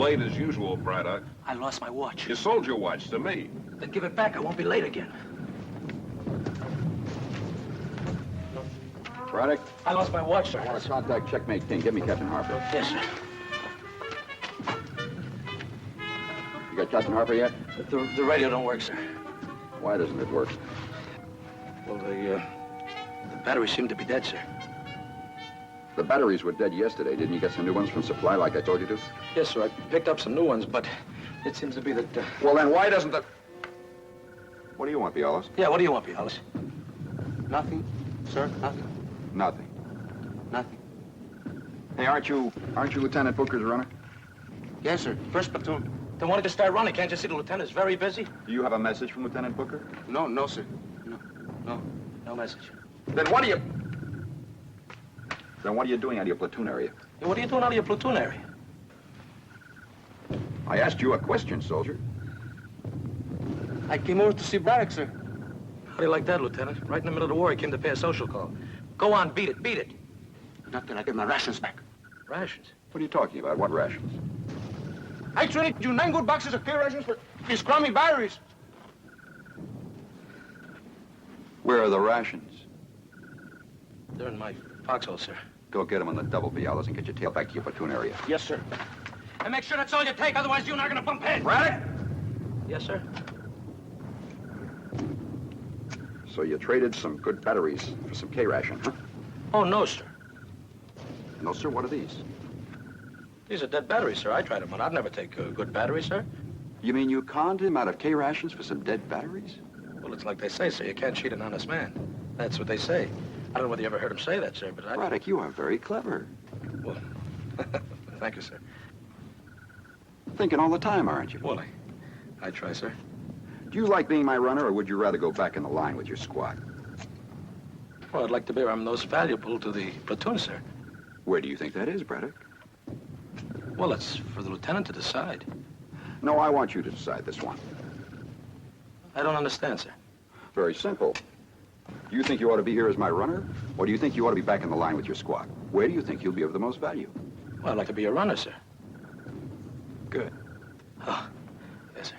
late as usual, Braddock. I lost my watch. You sold your watch to me. Then give it back. I won't be late again. Braddock? I lost my watch, sir. I want to contact Checkmate King. Give me Captain Harper. Yes, sir. You got Captain Harper yet? The radio don't work, sir. Why doesn't it work? Well, the batteries seem to be dead, sir. The batteries were dead yesterday. Didn't you get some new ones from Supply like I told you to? Yes, sir. I picked up some new ones, but it seems to be that... Well, then why doesn't the... What do you want, Bialas? Yeah, what do you want, Bialas? Nothing, sir. Nothing. Nothing. Nothing. Hey, aren't you Lieutenant Booker's runner? Yes, sir. First platoon. Then why don't you start running? Can't you see the lieutenant's very busy? Do you have a message from Lieutenant Booker? No, sir. No message. Then what are you doing out of your platoon area? Hey, what are you doing out of your platoon area? I asked you a question, soldier. I came over to see Braddock, sir. How do you like that, Lieutenant? Right in the middle of the war, he came to pay a social call. Go on, beat it. Nothing, I get my rations back. Rations? What are you talking about? What rations? I traded you 9 good boxes of K rations for these crummy batteries. Where are the rations? They're in my foxhole, sir. Go get them on the double, Bialas, and get your tail back to your platoon area. Yes, sir. And make sure that's all you take, otherwise you and I are gonna bump heads. Braddock? Yes, sir. So you traded some good batteries for some K-ration, huh? Oh, no, sir. No, sir. What are these? These are dead batteries, sir. I tried them, but I'd never take good batteries, sir. You mean you conned him out of K-rations for some dead batteries? Well, it's like they say, sir. You can't cheat an honest man. That's what they say. I don't know whether you ever heard him say that, sir, but I... Braddock, you are very clever. Well, thank you, sir. Thinking all the time, aren't you? Well, I try, sir. Do you like being my runner, or would you rather go back in the line with your squad? Well, I'd like to be where I'm most valuable to the platoon, sir. Where do you think that is, Braddock? Well, it's for the lieutenant to decide. No, I want you to decide this one. I don't understand, sir. Very simple. Do you think you ought to be here as my runner, or do you think you ought to be back in the line with your squad? Where do you think you'll be of the most value? Well, I'd like to be a runner, sir. Good. Oh, yes, sir.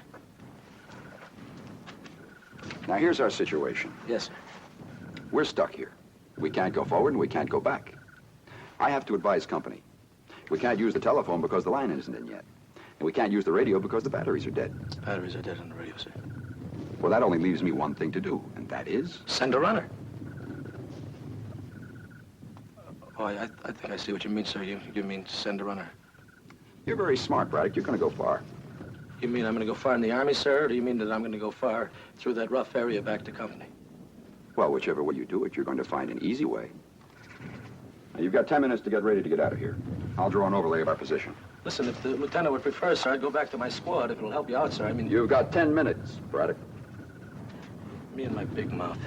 Now, here's our situation. Yes, sir. We're stuck here. We can't go forward and we can't go back. I have to advise company. We can't use the telephone because the line isn't in yet. And we can't use the radio because the batteries are dead. The batteries are dead on the radio, sir. Well, that only leaves me one thing to do, and that is... Send a runner. Oh, I think I see what you mean, sir. You mean send a runner. You're very smart, Braddock. You're going to go far. You mean I'm going to go far in the Army, sir, or do you mean that I'm going to go far through that rough area back to company? Well, whichever way you do it, you're going to find an easy way. Now, you've got 10 minutes to get ready to get out of here. I'll draw an overlay of our position. Listen, if the lieutenant would prefer, sir, I'd go back to my squad if it'll help you out, sir. I mean... You've got 10 minutes, Braddock. Me and my big mouth.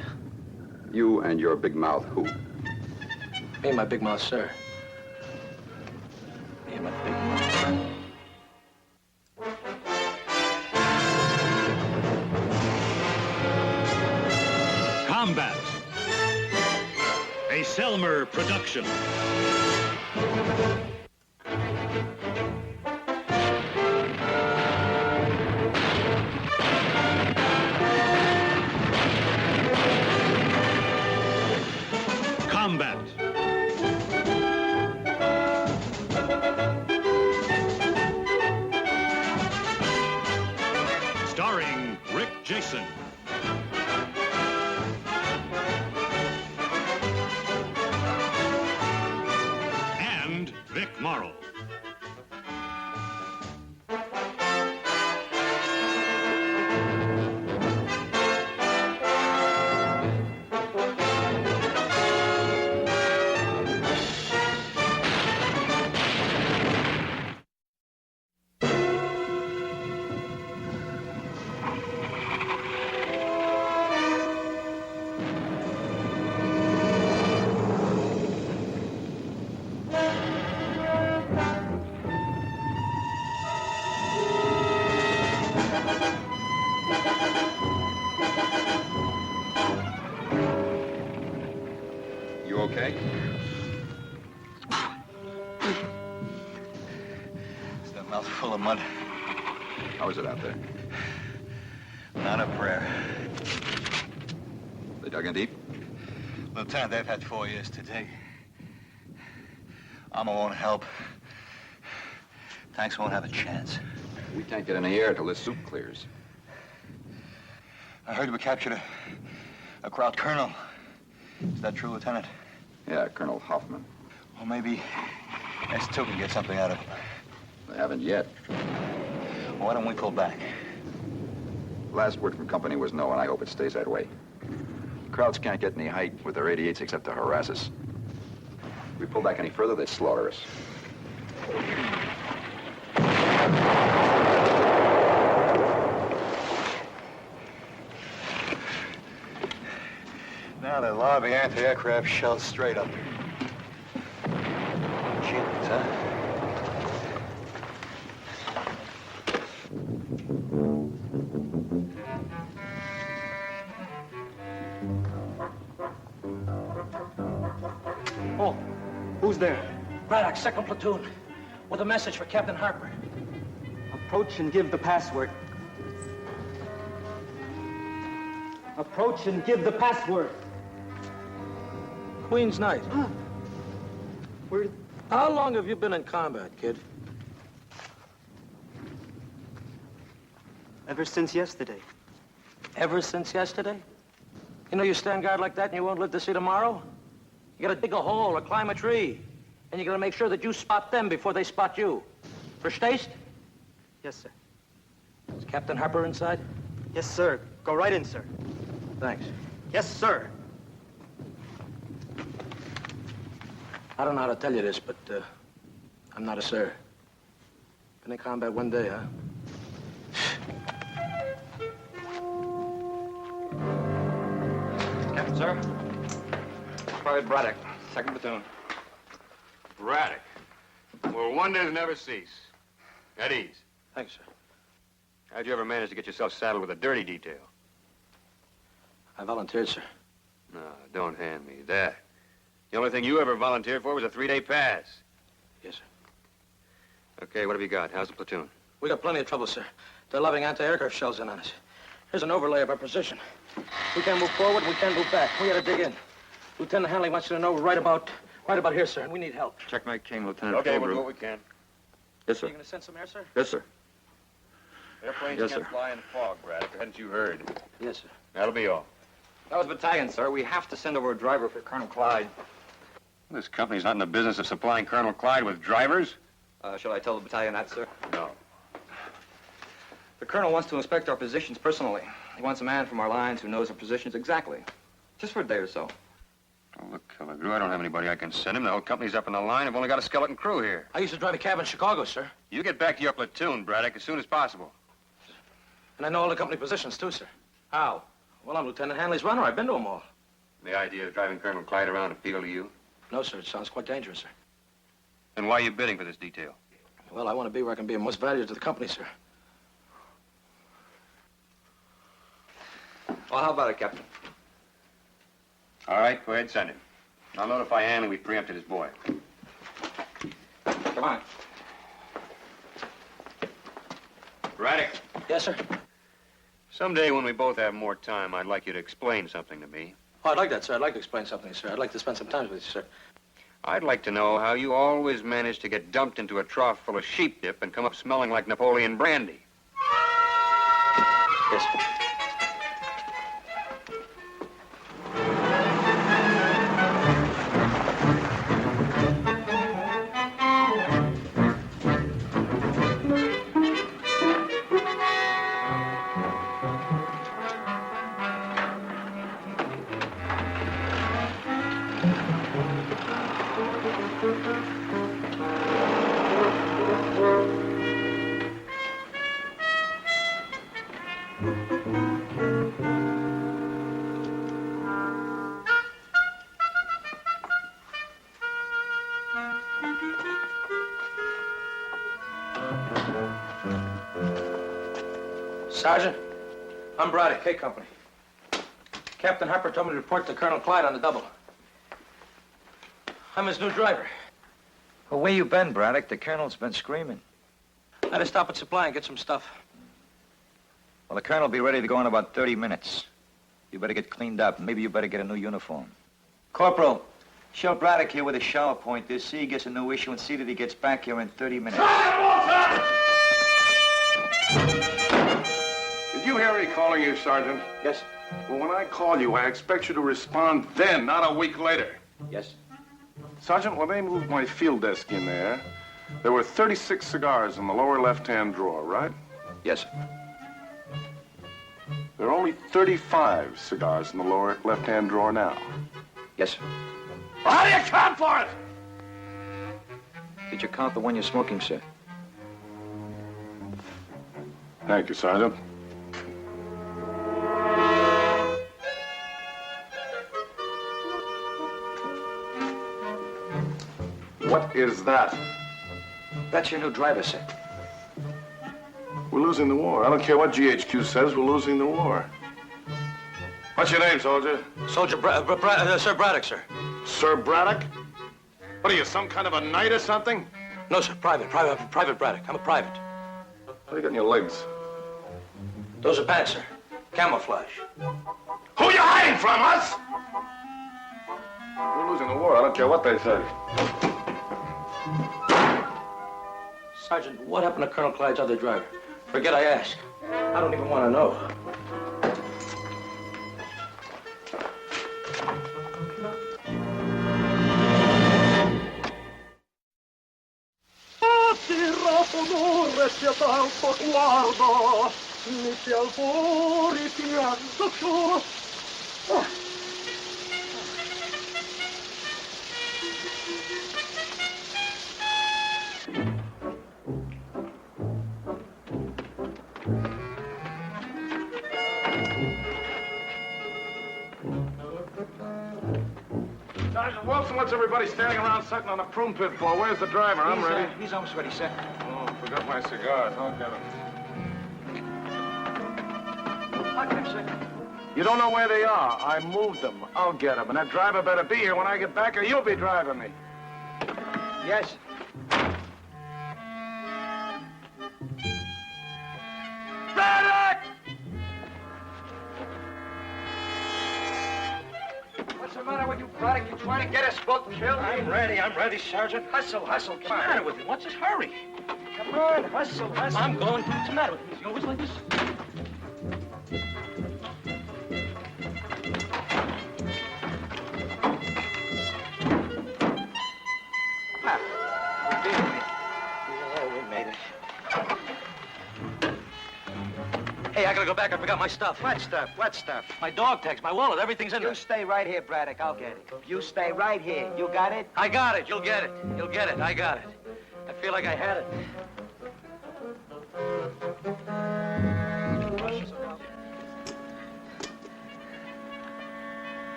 You and your big mouth who? Me and my big mouth, sir. Me and my big mouth. Combat. A Selmer production. Combat. Starring Rick Jason. And Vic Mouth full of mud. How is it out there? Not a prayer. They dug in deep? Lieutenant, they've had 4 years to dig. Armor won't help. Tanks won't have a chance. We can't get any air till this soup clears. I heard we captured a Kraut colonel. Is that true, Lieutenant? Yeah, Colonel Hoffman. Well, maybe S2 can get something out of him. They haven't yet. Why don't we pull back? Last word from company was no, and I hope it stays that way. Krauts can't get any height with their 88s except to harass us. If we pull back any further, they'd slaughter us. Now they're lobbing anti-aircraft shells straight up. Cheapens, huh? Oh, who's there? Braddock, 2nd Platoon, with a message for Captain Harper. Approach and give the password. Approach and give the password. Queen's Knight. Huh. Where? How long have you been in combat, kid? Ever since yesterday. Ever since yesterday? You know you stand guard like that and you won't live to see tomorrow? You gotta dig a hole or climb a tree. And you gotta make sure that you spot them before they spot you. Verstehst? Yes, sir. Is Captain Harper inside? Yes, sir. Go right in, sir. Thanks. Yes, sir. I don't know how to tell you this, but I'm not a sir. Been in combat 1 day, huh? Captain, sir. Private Braddock, 2nd Platoon. Braddock. Well, wonders never cease. At ease. Thanks, sir. How'd you ever manage to get yourself saddled with a dirty detail? I volunteered, sir. No, don't hand me that. The only thing you ever volunteered for was a 3-day pass. Yes, sir. Okay, what have you got? How's the platoon? We got plenty of trouble, sir. They're lobbing anti-aircraft shells in on us. Here's an overlay of our position. We can't move forward, we can't move back. We gotta dig in. Lieutenant Hanley wants you to know right about here, sir, and we need help. Checkmate King, Lieutenant. Okay, we'll Fulbrook. do what we can. Yes, sir. You gonna send some air, sir? Yes, sir. Airplanes Yes, can't sir. fly in fog, Braddock. Hadn't you heard? Yes, sir. That'll be all. That was battalion, sir. We have to send over a driver for Colonel Clyde. This company's not in the business of supplying Colonel Clyde with drivers. Shall I tell the battalion that, sir? No. The colonel wants to inspect our positions personally. He wants a man from our lines who knows our positions exactly. Just for a day or so. Oh, look, Killigrew, I don't have anybody I can send him. The whole company's up in the line. I've only got a skeleton crew here. I used to drive a cab in Chicago, sir. You get back to your platoon, Braddock, as soon as possible. And I know all the company positions, too, sir. How? Well, I'm Lieutenant Hanley's runner. I've been to them all. The idea of driving Colonel Clyde around appeal to you? No, sir. It sounds quite dangerous, sir. Then why are you bidding for this detail? Well, I want to be where I can be of most value to the company, sir. Well, how about it, Captain? All right, go ahead, send him. I'll notify Hanley we preempted his boy. Come on. Braddock, Yes, sir. someday when we both have more time, I'd like you to explain something to me. Oh, I'd like that, sir. I'd like to explain something, sir. I'd like to spend some time with you, sir. I'd like to know how you always manage to get dumped into a trough full of sheep dip and come up smelling like Napoleon brandy. Yes, sir. Sergeant, I'm Braddock, K Company. Captain Harper told me to report to Colonel Clyde on the double. I'm his new driver. Well, where you been, Braddock? The colonel's been screaming. I I had to stop at Supply and get some stuff. Well, the colonel will be ready to go in about 30 minutes. You better get cleaned up. Maybe you better get a new uniform. Corporal, show Braddock here where the shower point is. See he gets a new issue and see that he gets back here in 30 minutes. Did you hear me calling you, Sergeant? Yes. Well, when I call you, I expect you to respond then, not a week later. Yes. Sergeant, when they moved my field desk in there were 36 cigars in the lower left-hand drawer, right? Yes, sir. There are only 35 cigars in the lower left-hand drawer now. Yes, sir. Well, how do you count for it? Did you count the one you're smoking, sir? Thank you, Sergeant. What is that? That's your new driver, sir. We're losing the war. I don't care what GHQ says, we're losing the war. What's your name, soldier? Soldier Sir Braddock, sir. Sir Braddock? What are you, some kind of a knight or something? No, sir. Private Braddock. I'm a private. What do you got in your legs? Those are pants, sir. Camouflage. Who you hiding from, us? We're losing the war. I don't care what they say. Sergeant, what happened to Colonel Clyde's other driver? Forget I asked. I don't even want to know. Sergeant Wilson, what's everybody standing around sucking on the prune pit for? Where's the driver? I'm ready. He's almost ready, sir. Oh, forgot my cigars. I'll get them. I'll get him, sir. You don't know where they are. I moved them. I'll get them. And that driver better be here when I get back or you'll be driving me. Yes. Braddock! What's the matter with you, Braddock? You trying to get us both killed? I'm ready, Sergeant. Hustle. What's the matter with you? What's this hurry? Come on, hustle. I'm going. What's the matter with you? Is he always like this? Yeah, we made it. Hey, I gotta go back. I forgot my stuff. What stuff? What stuff? My dog tags, my wallet, everything's in there. You stay right here, Braddock. I'll get it. You stay right here. You got it? I got it. You'll get it. I got it. I feel like I had it.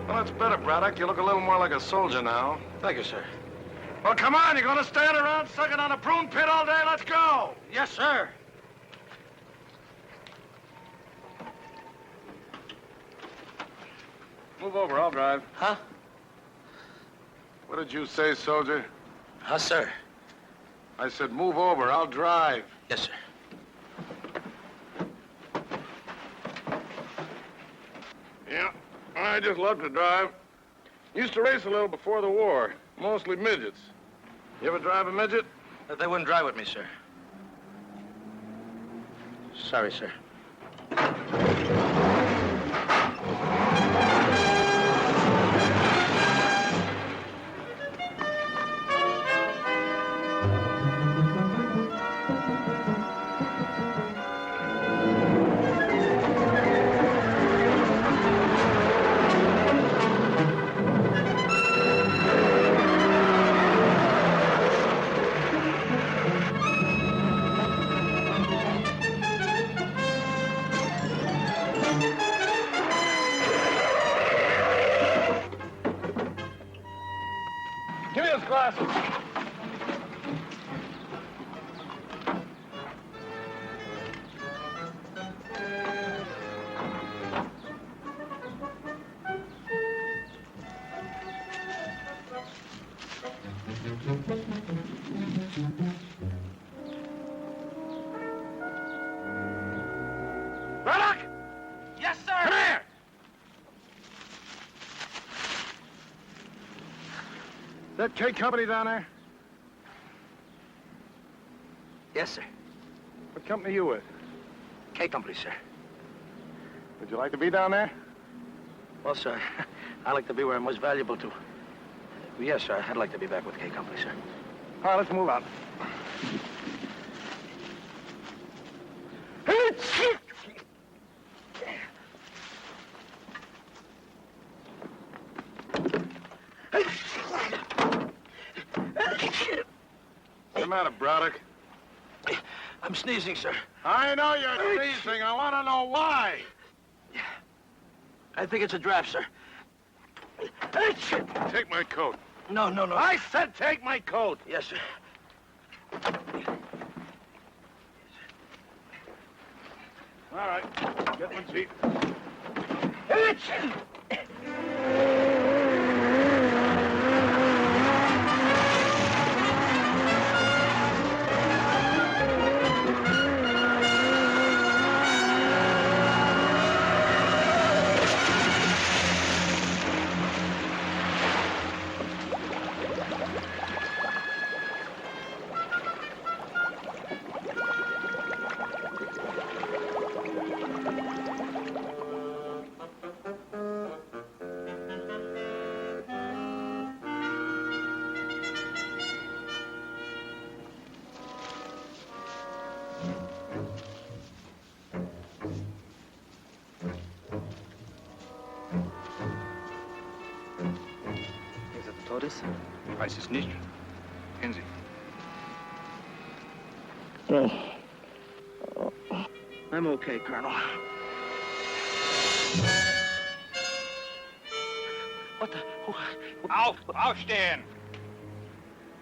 Well, that's better, Braddock. You look a little more like a soldier now. Thank you, sir. Well, come on. You're going to stand around sucking on a prune pit all day? Let's go. Yes, sir. Move over. I'll drive. Huh? What did you say, soldier? Huh, sir? I said move over. I'll drive. Yes, sir. Yeah, I just love to drive. Used to race a little before the war. Mostly midgets. You ever drive a midget? They wouldn't drive with me, sir. Sorry, sir. his glasses. Braddock! Yes, sir. Come here! That K Company down there? Yes, sir. What company you with? K Company, sir. Would you like to be down there? Well, sir, I like to be where I'm most valuable to. Yes, sir. I'd like to be back with K Company, sir. All right, let's move out. What's the matter, Braddock? I'm sneezing, sir. I know you're sneezing. I want to know why. I think it's a draft, sir. Take my coat. No. I said take my coat. Yes, sir. All right, get one seat. Ist er Todes? Weiß es nicht. Kennen Sie? I'm okay, Colonel. What the... Aufstehen!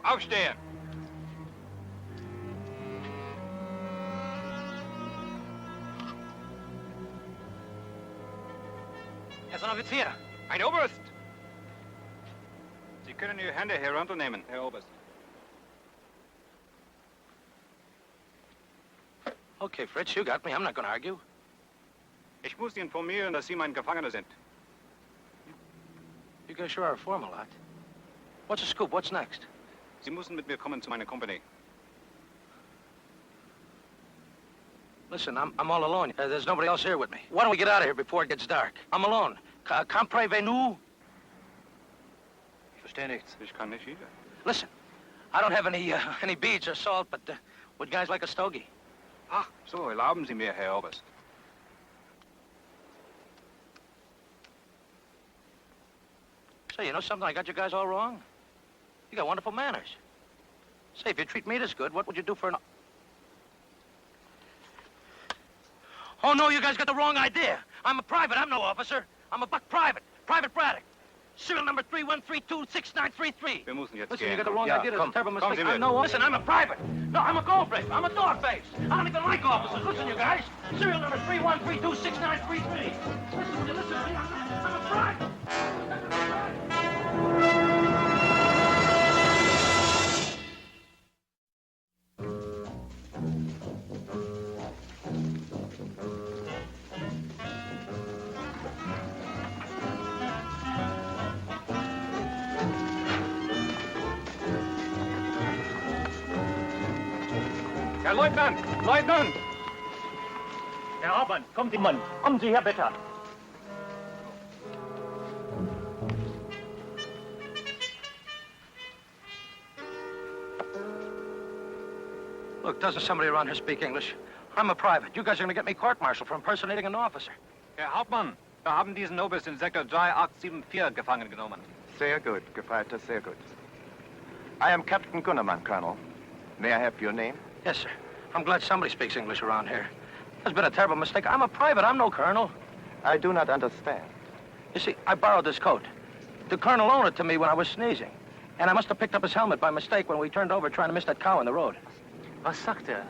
Aufstehen! Er ist ein Offizier. Ein Oberst! Sie können Ihre Hände herunternehmen, Herr Oberst. Okay, Fritz, you got me. I'm not going to argue. Ich muss Sie informieren, dass Sie mein Gefangener sind. You guys sure are a formal lot. What's the scoop? What's next? Sie müssen mit mir kommen zu meiner Company. Listen, I'm all alone. There's nobody else here with me. Why don't we get out of here before it gets dark? I'm alone. Comprenez-vous? Ich verstehe nichts. Ich kann nicht wieder. Listen, I don't have any beads or salt, but would guys like a stogie? Ach, so, erlauben Sie mir, Herr Oberst. Say, you know something? I got you guys all wrong. You got wonderful manners. Say, if you treat me this good, what would you do for an... Oh, no, you guys got the wrong idea. I'm a private. I'm no officer. I'm a buck private. Private Braddock. Serial number 31326933. Wir müssen jetzt Listen, gehen. you got the wrong idea. That's a terrible Kommen mistake. Sie I'm mit. no... Listen, I'm a private. No, I'm a goldface. I'm a dogface. I don't even like officers. Listen, you guys. Serial number 31326933. Listen, to me. I'm a private. Herr Leutnant! Leutnant! Herr Hauptmann, kommen Sie, Mann. Kommen Sie her, bitte. Look, doesn't somebody around here speak English? I'm a private. You guys are going to get me court-martialed for impersonating an officer. Herr Hauptmann, wir haben diesen Oberst in Sektor 3874 gefangen genommen. Sehr gut, Gefreiter, sehr gut. I am Captain Gunnerman, Colonel. May I have your name? Yes, sir. I'm glad somebody speaks English around here. There's been a terrible mistake. I'm a private. I'm no colonel. I do not understand. You see, I borrowed this coat. The colonel loaned it to me when I was sneezing. And I must have picked up his helmet by mistake when we turned over trying to miss that cow in the road. Was sagt er?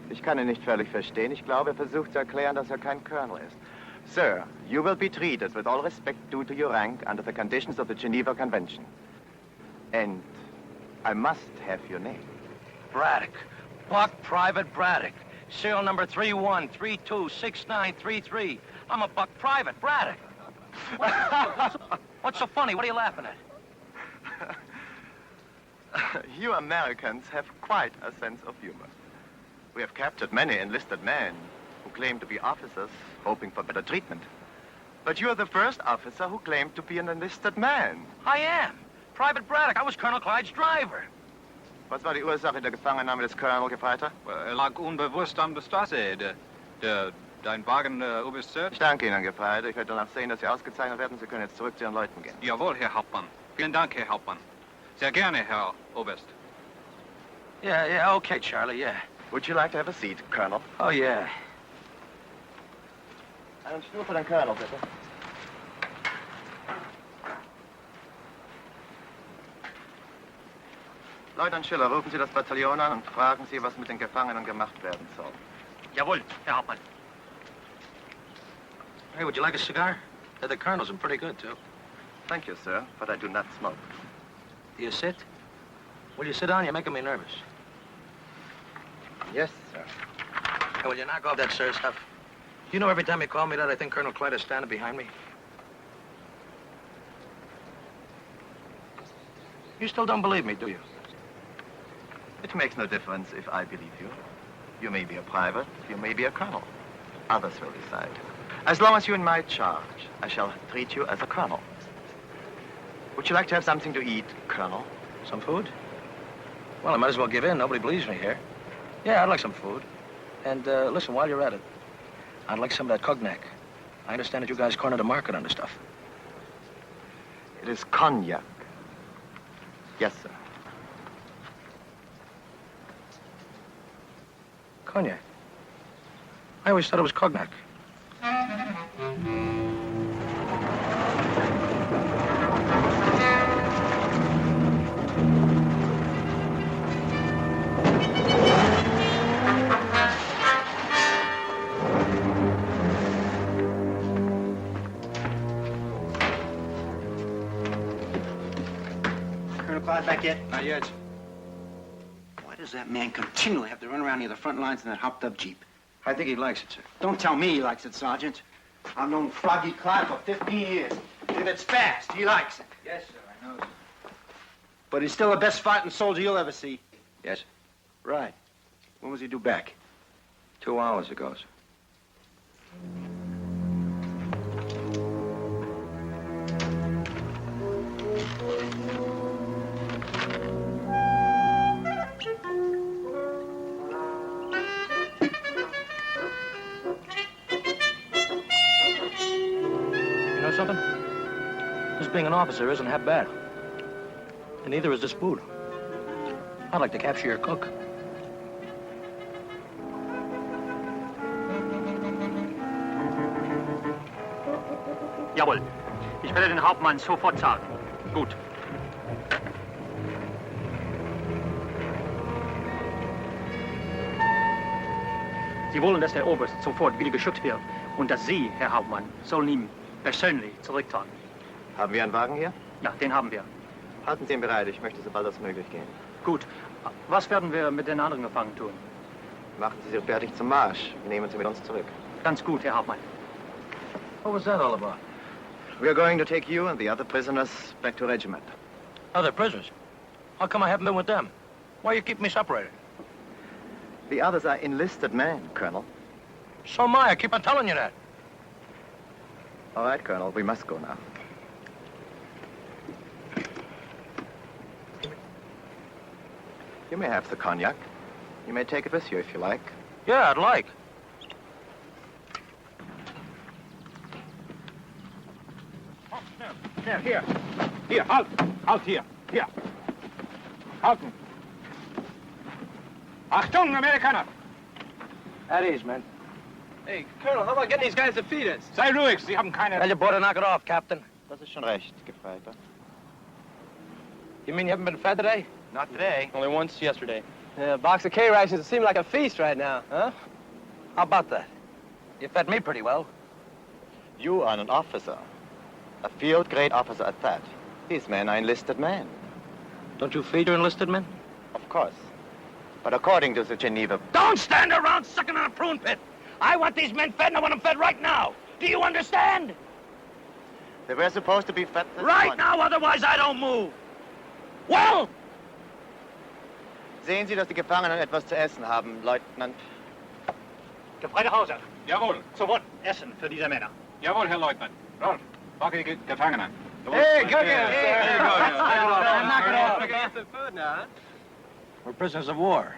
Ich kann ihn nicht völlig verstehen. Ich glaube, er versucht zu erklären, dass er kein Colonel ist. Sir, you will be treated with all respect due to your rank under the conditions of the Geneva Convention. And I must have your name. Braddock. Buck Private Braddock. Serial number 31326933. I'm a Buck Private Braddock. What's so funny? What are you laughing at? You Americans have quite a sense of humor. We have captured many enlisted men who claim to be officers, hoping for better treatment. But you are the first officer who claimed to be an enlisted man. I am. Private Braddock. I was Colonel Clyde's driver. Was war die Ursache der Gefangennahme des Colonel, Gefreiter? lag unbewusst an der Straße. Dein Wagen, Oberst Sir? Ich danke Ihnen, Gefreiter. Ich werde danach sehen, dass Sie ausgezeichnet werden. Sie können jetzt zurück zu Ihren Leuten gehen. Jawohl, Herr Hauptmann. Vielen Dank, Herr Hauptmann. Sehr gerne, Herr Oberst. Yeah, okay, Charlie, yeah. Would you like to have a seat, Colonel? Oh, yeah. Einen Stuhl für den Colonel, bitte. Leutnant Schiller, rufen Sie das Bataillon an und fragen Sie, was mit den Gefangenen gemacht werden soll. Jawohl, Herr Hauptmann. Hey, would you like a cigar? The Colonel's are pretty good, too. Thank you, sir, but I do not smoke. Do you sit? Will you sit down? You're making me nervous. Yes, sir. Hey, will you knock off that sir stuff? You know, every time you call me that, I think Colonel Clyde is standing behind me. You still don't believe me, do you? It makes no difference if I believe you. You may be a private, you may be a colonel. Others will decide. As long as you're in my charge, I shall treat you as a colonel. Would you like to have something to eat, Colonel? Some food? Well, I might as well give in. Nobody believes me here. Yeah, I'd like some food. And, listen, while you're at it, I'd like some of that cognac. I understand that you guys cornered a market on this stuff. It is cognac. Yes, sir. Cognac? I always thought it was cognac. Colonel Clyde back yet? Not yet. Why does that man continually have to run around near the front lines in that hopped-up Jeep? I think he likes it, sir. Don't tell me he likes it, Sergeant. I've known Froggy Clyde for 15 years. If it's fast, he likes it. Yes, sir, I know, sir. But he's still the best fighting soldier you'll ever see. Yes, sir. Right. When was he due back? 2 hours ago, sir. You know something? This being an officer isn't half bad. And neither is this food. I'd like to capture your cook. Jawohl. Ich werde den Hauptmann sofort sagen. Gut. Sie wollen, dass der Oberst sofort wieder geschützt wird und dass Sie, Herr Hauptmann, sollen ihm persönlich zurücktragen. Haben wir einen Wagen hier? Ja, den haben wir. Halten Sie ihn bereit. Ich möchte so bald als möglich gehen. Gut. Was werden wir mit den anderen Gefangenen tun? Machen Sie sich fertig zum Marsch. Wir nehmen Sie mit uns zurück. Ganz gut, Herr Hauptmann. What was that all about? We are going to take you and the other prisoners back to regiment. Other prisoners? How come I haven't been with them? Why you keep me separated? The others are enlisted men, Colonel. So am I. I keep on telling you that. All right, Colonel, we must go now. You may have the cognac. You may take it with you if you like. Yeah, I'd like. Hier. Hier, halt. Halt hier. Hier. Halten. Achtung, Amerikaner. At ease, man. Hey, Colonel, how about getting these guys to feed us? Sei ruhig, Sie haben keine... Tell your boy to knock it off, Captain. Das ist schon recht, Gefreiter. You mean you haven't been fed today? Not today. Only once yesterday. Yeah, a box of K-rations seem like a feast right now, huh? How about that? You fed me pretty well. You are an officer. A field-grade officer at that. These men are enlisted men. Don't you feed your enlisted men? Of course. But according to the Geneva... Don't stand around sucking on a prune pit. I want these men fed, and I want them fed right now. Do you understand? They were supposed to be fed this Right morning. now, otherwise I don't move. Well? Sehen Sie, dass die Gefangenen etwas zu essen haben, Leutnant. Gefreiter Hauser. Jawohl. Sofort Essen für diese Männer. Jawohl, Herr Leutnant. Rolf, packe die Gefangenen. Hey, cook it, There you go. Knock it off. Get some food now, huh? We're prisoners of war.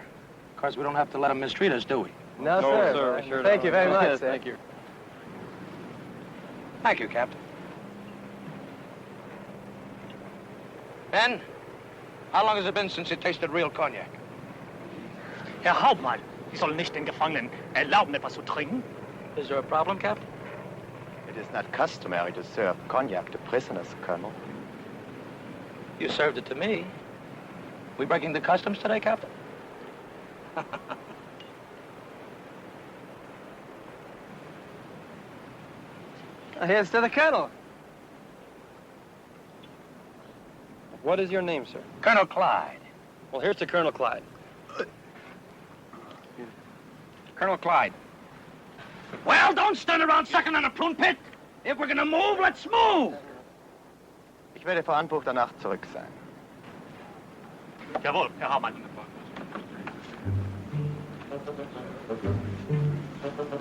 Of course, we don't have to let them mistreat us, do we? No, sir. Thank you very much, sir. Thank you. Thank you, Captain. Ben, how long has it been since you tasted real cognac? Herr Hauptmann, Sie sollen nicht den Gefangenen erlauben, etwas zu trinken. Is there a problem, Captain? It is not customary to serve cognac to prisoners, Colonel. You served it to me. We breaking the customs today, Captain? Here's to the Colonel. What is your name, sir? Colonel Clyde. Well, here's to Colonel Clyde. Colonel Clyde. Well, don't stand around sucking on a prune pit. If we're gonna move, let's move. Ich werde vor Anbruch der Nacht zurück sein. Jawohl, Herr Hauptmann.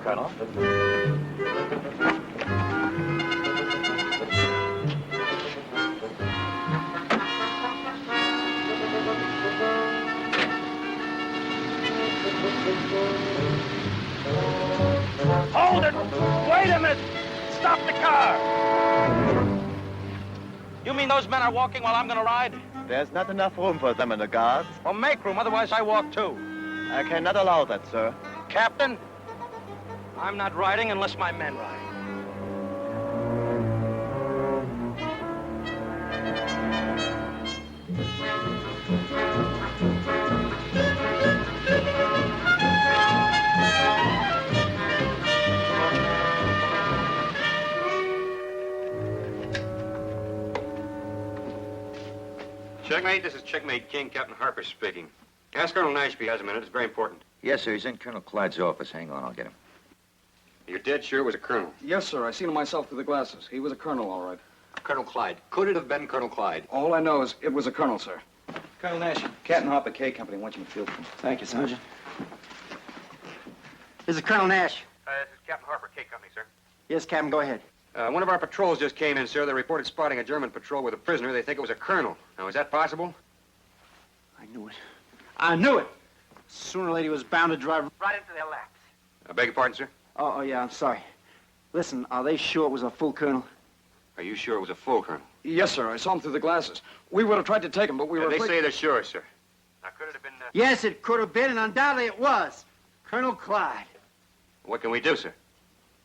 Colonel? Hold it! Wait a minute! Stop the car! You mean those men are walking while I'm gonna ride? There's not enough room for them in the guards. Well, make room, otherwise I walk too. I cannot allow that, sir. Captain, I'm not riding unless my men ride. Checkmate, this is Checkmate King, Captain Harper speaking. Ask Colonel Nash if he has a minute. It's very important. Yes, sir. He's in Colonel Clyde's office. Hang on, I'll get him. You're dead sure it was a colonel? Yes, sir. I seen him myself through the glasses. He was a colonel, all right. Colonel Clyde. Could it have been Colonel Clyde? All I know is it was a colonel, sir. Colonel Nash, Captain Harper, K Company, wants you in the field. Thank you, Sergeant. This is Colonel Nash. This is Captain Harper, K Company, sir. Yes, Captain, go ahead. One of our patrols just came in, sir. They reported spotting a German patrol with a prisoner. They think it was a colonel. Now, is that possible? I knew it. I knew it! Sooner or later, he was bound to drive right into their laps. I beg your pardon, sir? Oh, yeah, I'm sorry. Listen, are they sure it was a full colonel? Are you sure it was a full colonel? Yes, sir. I saw him through the glasses. We would have tried to take him, but we were They afraid... say they're sure, sir. Now, could it have been... Yes, it could have been, and undoubtedly it was. Colonel Clyde. What can we do, sir?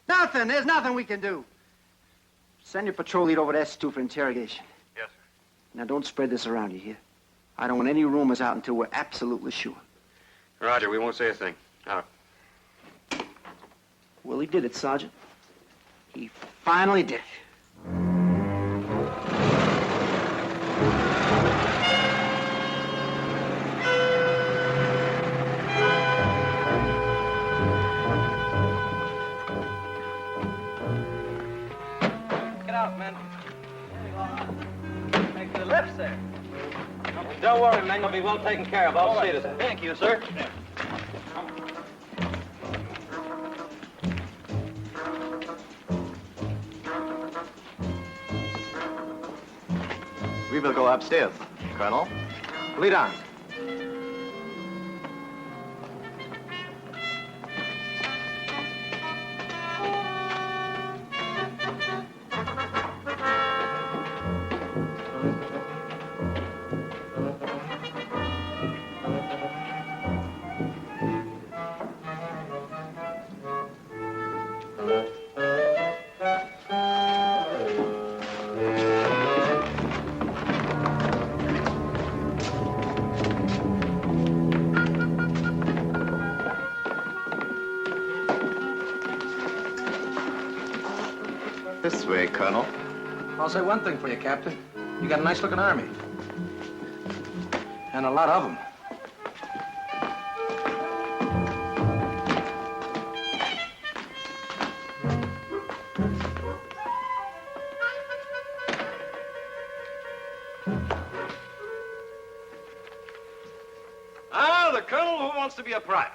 Nothing. There's nothing we can do. Send your patrol lead over to S2 for interrogation. Yes, sir. Now, don't spread this around, you hear? I don't want any rumors out until we're absolutely sure. Roger, we won't say a thing. Out. Well, he did it, Sergeant. He finally did it. Get out, men. Make the left, sir. Don't worry, men. You'll be well taken care of. I'll see to that. Thank you, sir. We will go upstairs, Colonel. Lead on. say one thing for you, Captain. You got a nice-looking army. And a lot of them. Ah, the colonel who wants to be a private.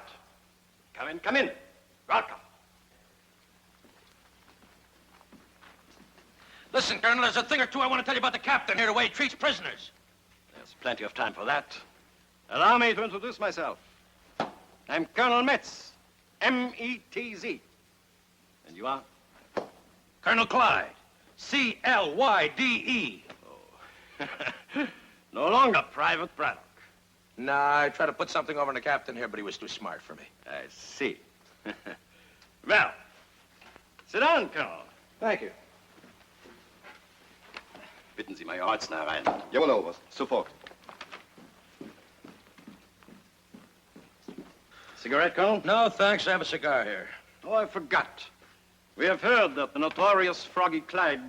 Come in, come in. Welcome. Listen, Colonel, there's a thing or two I want to tell you about the captain here, the way he treats prisoners. There's plenty of time for that. Allow me to introduce myself. I'm Colonel Metz, M-E-T-Z. And you are? Colonel Clyde, C-L-Y-D-E. No longer Private Braddock. Nah, I tried to put something over on the captain here, but he was too smart for me. I see. Well, sit down, Colonel. Thank you. Bitten Sie Major Holzner rein. Jawohl, Oberst. Sofort. Cigarette, Colonel? No, thanks. I have a cigar here. Oh, I forgot. We have heard that the notorious Froggy Clyde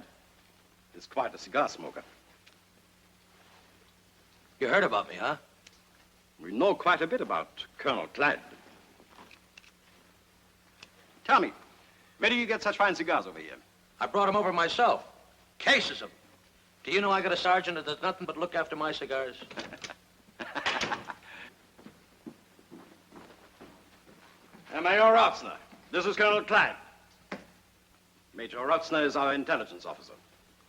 is quite a cigar smoker. You heard about me, huh? We know quite a bit about Colonel Clyde. Tell me, where do you get such fine cigars over here? I brought them over myself. Cases of them. Do you know I got a sergeant that does nothing but look after my cigars? Major Rotzner, this is Colonel Clyde. Major Rotzner is our intelligence officer.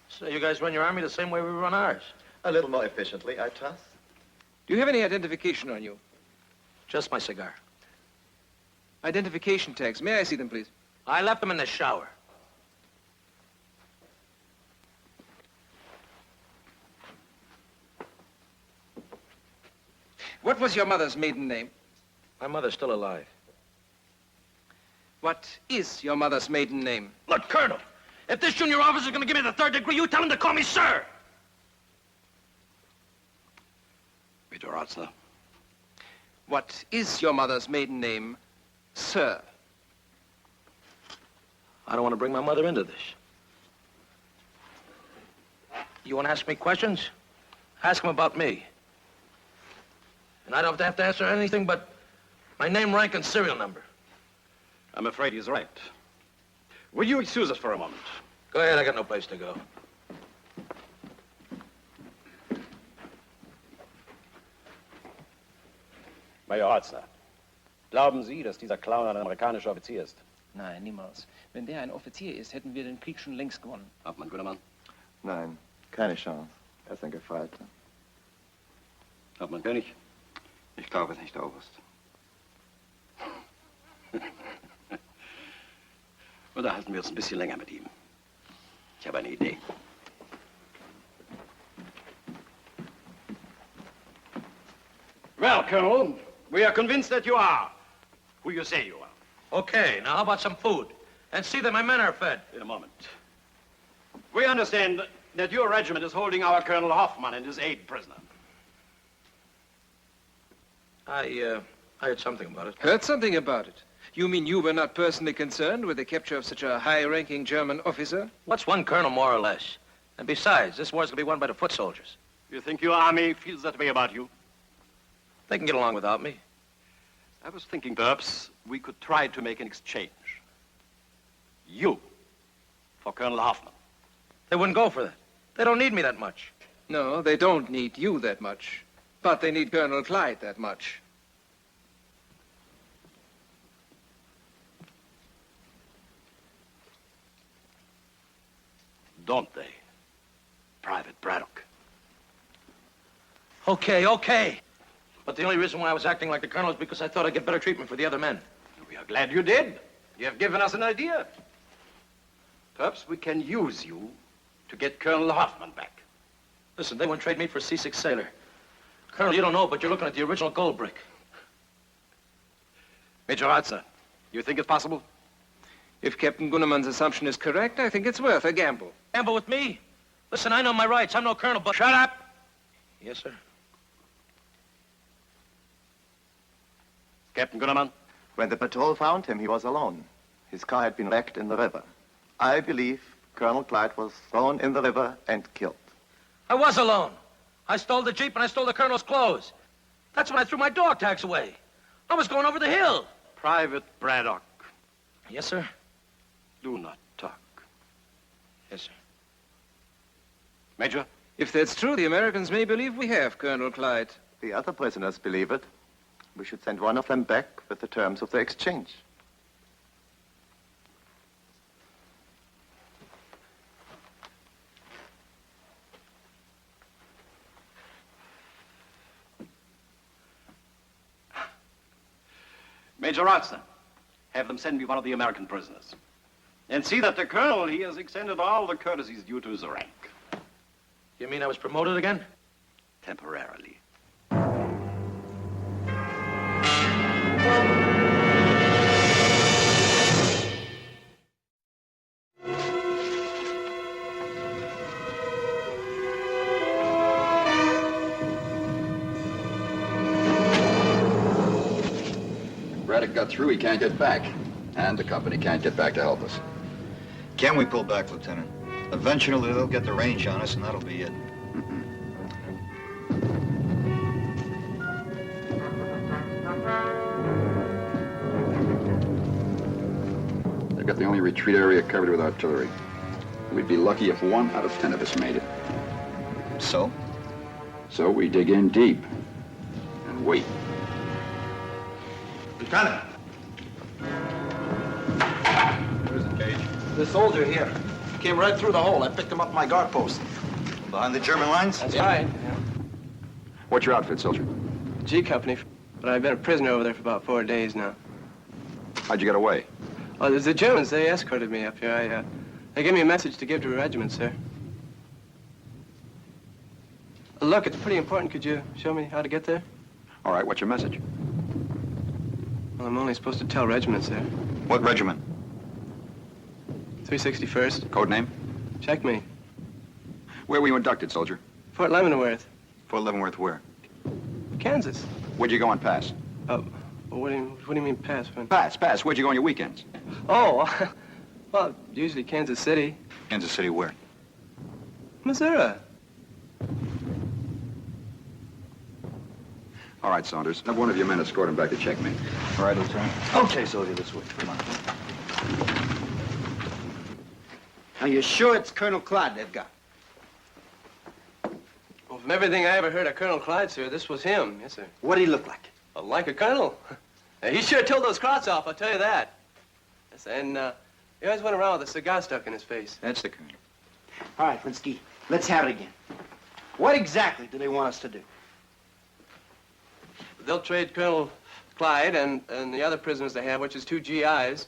So you guys run your army the same way we run ours? A little more efficiently, I trust. Do you have any identification on you? Just my cigar. Identification tags. May I see them, please? I left them in the shower. What was your mother's maiden name? My mother's still alive. What is your mother's maiden name? Look, Colonel, if this junior officer's going to give me the third degree, you tell him to call me sir. Major Rotzner. What is your mother's maiden name, sir? I don't want to bring my mother into this. You want to ask me questions? Ask him about me. And I don't have to answer anything but my name, rank, and serial number. I'm afraid he's right. Will you excuse us for a moment? Go ahead, I got no place to go. Major Rotzner, glauben Sie, dass dieser Clown ein amerikanischer Offizier ist? Nein, niemals. Wenn der ein Offizier ist, hätten wir den Krieg schon längst gewonnen. Hauptmann Gunnermann? Nein, keine Chance. Er ist ein Gefeiter. Hauptmann König? Ich glaube es nicht, Oberst. Unterhalten wir uns ein bisschen länger mit ihm. Ich habe eine Idee. Well, Colonel, we are convinced that you are who you say you are. Okay, now how about some food? And see that my men are fed. In a moment. We understand that your regiment is holding our Colonel Hoffman and his aide prisoner. I heard something about it. Heard something about it? You mean you were not personally concerned with the capture of such a high-ranking German officer? What's one colonel, more or less? And besides, this war's going to be won by the foot soldiers. You think your army feels that way about you? They can get along without me. I was thinking perhaps we could try to make an exchange. You for Colonel Hoffman. They wouldn't go for that. They don't need me that much. No, they don't need you that much. But they need Colonel Clyde that much. Don't they, Private Braddock? Okay. But the only reason why I was acting like the colonel is because I thought I'd get better treatment for the other men. We are glad you did. You have given us an idea. Perhaps we can use you to get Colonel Hoffman back. Listen, they wouldn't trade me for a C6 sailor. Colonel, you don't know, but you're looking at the original gold brick. Major Rotzner, you think it's possible? If Captain Gunnermann's assumption is correct, I think it's worth a gamble. Gamble with me? Listen, I know my rights. I'm no colonel, but... Shut up! Yes, sir. Captain Gunnermann? When the patrol found him, he was alone. His car had been wrecked in the river. I believe Colonel Clyde was thrown in the river and killed. I was alone. I stole the Jeep and I stole the Colonel's clothes. That's when I threw my dog tags away. I was going over the hill. Private Braddock, Yes, sir. do not talk. Yes, sir. Major? If that's true, the Americans may believe we have Colonel Clyde. The other prisoners believe it. We should send one of them back with the terms of the exchange. Major Rochester, have them send me one of the American prisoners. And see that the colonel, he has extended all the courtesies due to his rank. You mean I was promoted again? Temporarily. Braddock got through, he can't get back. And the company can't get back to help us. Can we pull back, Lieutenant? Eventually, they'll get the range on us, and that'll be it. They've got the only retreat area covered with artillery. We'd be lucky if 1 out of 10 of us made it. So? So we dig in deep and wait. Lieutenant! Where's the cage? The soldier here. Came right through the hole. I picked him up my guard post. Behind the German lines? That's right. Yeah. What's your outfit, soldier? G Company, but I've been a prisoner over there for about 4 days now. How'd you get away? Oh, there's the Germans. They escorted me up here. They gave me a message to give to the regiment, sir. Look, it's pretty important. Could you show me how to get there? All right, what's your message? Well, I'm only supposed to tell regiment, sir. What regiment? 361st. Code name? Check me. Where were you inducted, soldier? Fort Leavenworth, Fort Leavenworth where? Kansas. Where'd you go on pass? Well, what do you mean pass? Pass. Where'd you go on your weekends? Oh, well, usually Kansas City. Kansas City where? Missouri. All right, Saunders. Have one of your men escort him back to checkmate. All right, Lieutenant. Okay, soldier, this way. Come on. Are you sure it's Colonel Clyde they've got? Well, from everything I ever heard of Colonel Clyde, sir, this was him. Yes, sir. What did he look like? Well, like a colonel. He sure tilled those Krauts off, I'll tell you that. Yes, and he always went around with a cigar stuck in his face. That's the colonel. All right, Linsky, let's have it again. What exactly do they want us to do? They'll trade Colonel Clyde and the other prisoners they have, which is 2 GIs,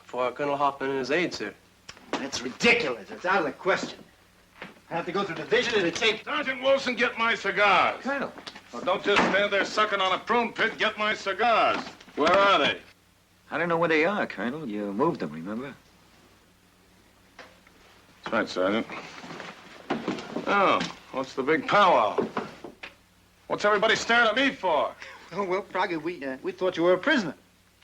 for Colonel Hoffman and his aides, sir. That's ridiculous. It's out of the question. I have to go through division and take... Sergeant Wilson, get my cigars. Colonel. Well, don't just stand there sucking on a prune pit. Get my cigars. Where are they? I don't know where they are, Colonel. You moved them, remember? That's right, Sergeant. Oh, what's the big powwow? What's everybody staring at me for? Oh, well, Froggy, we thought you were a prisoner.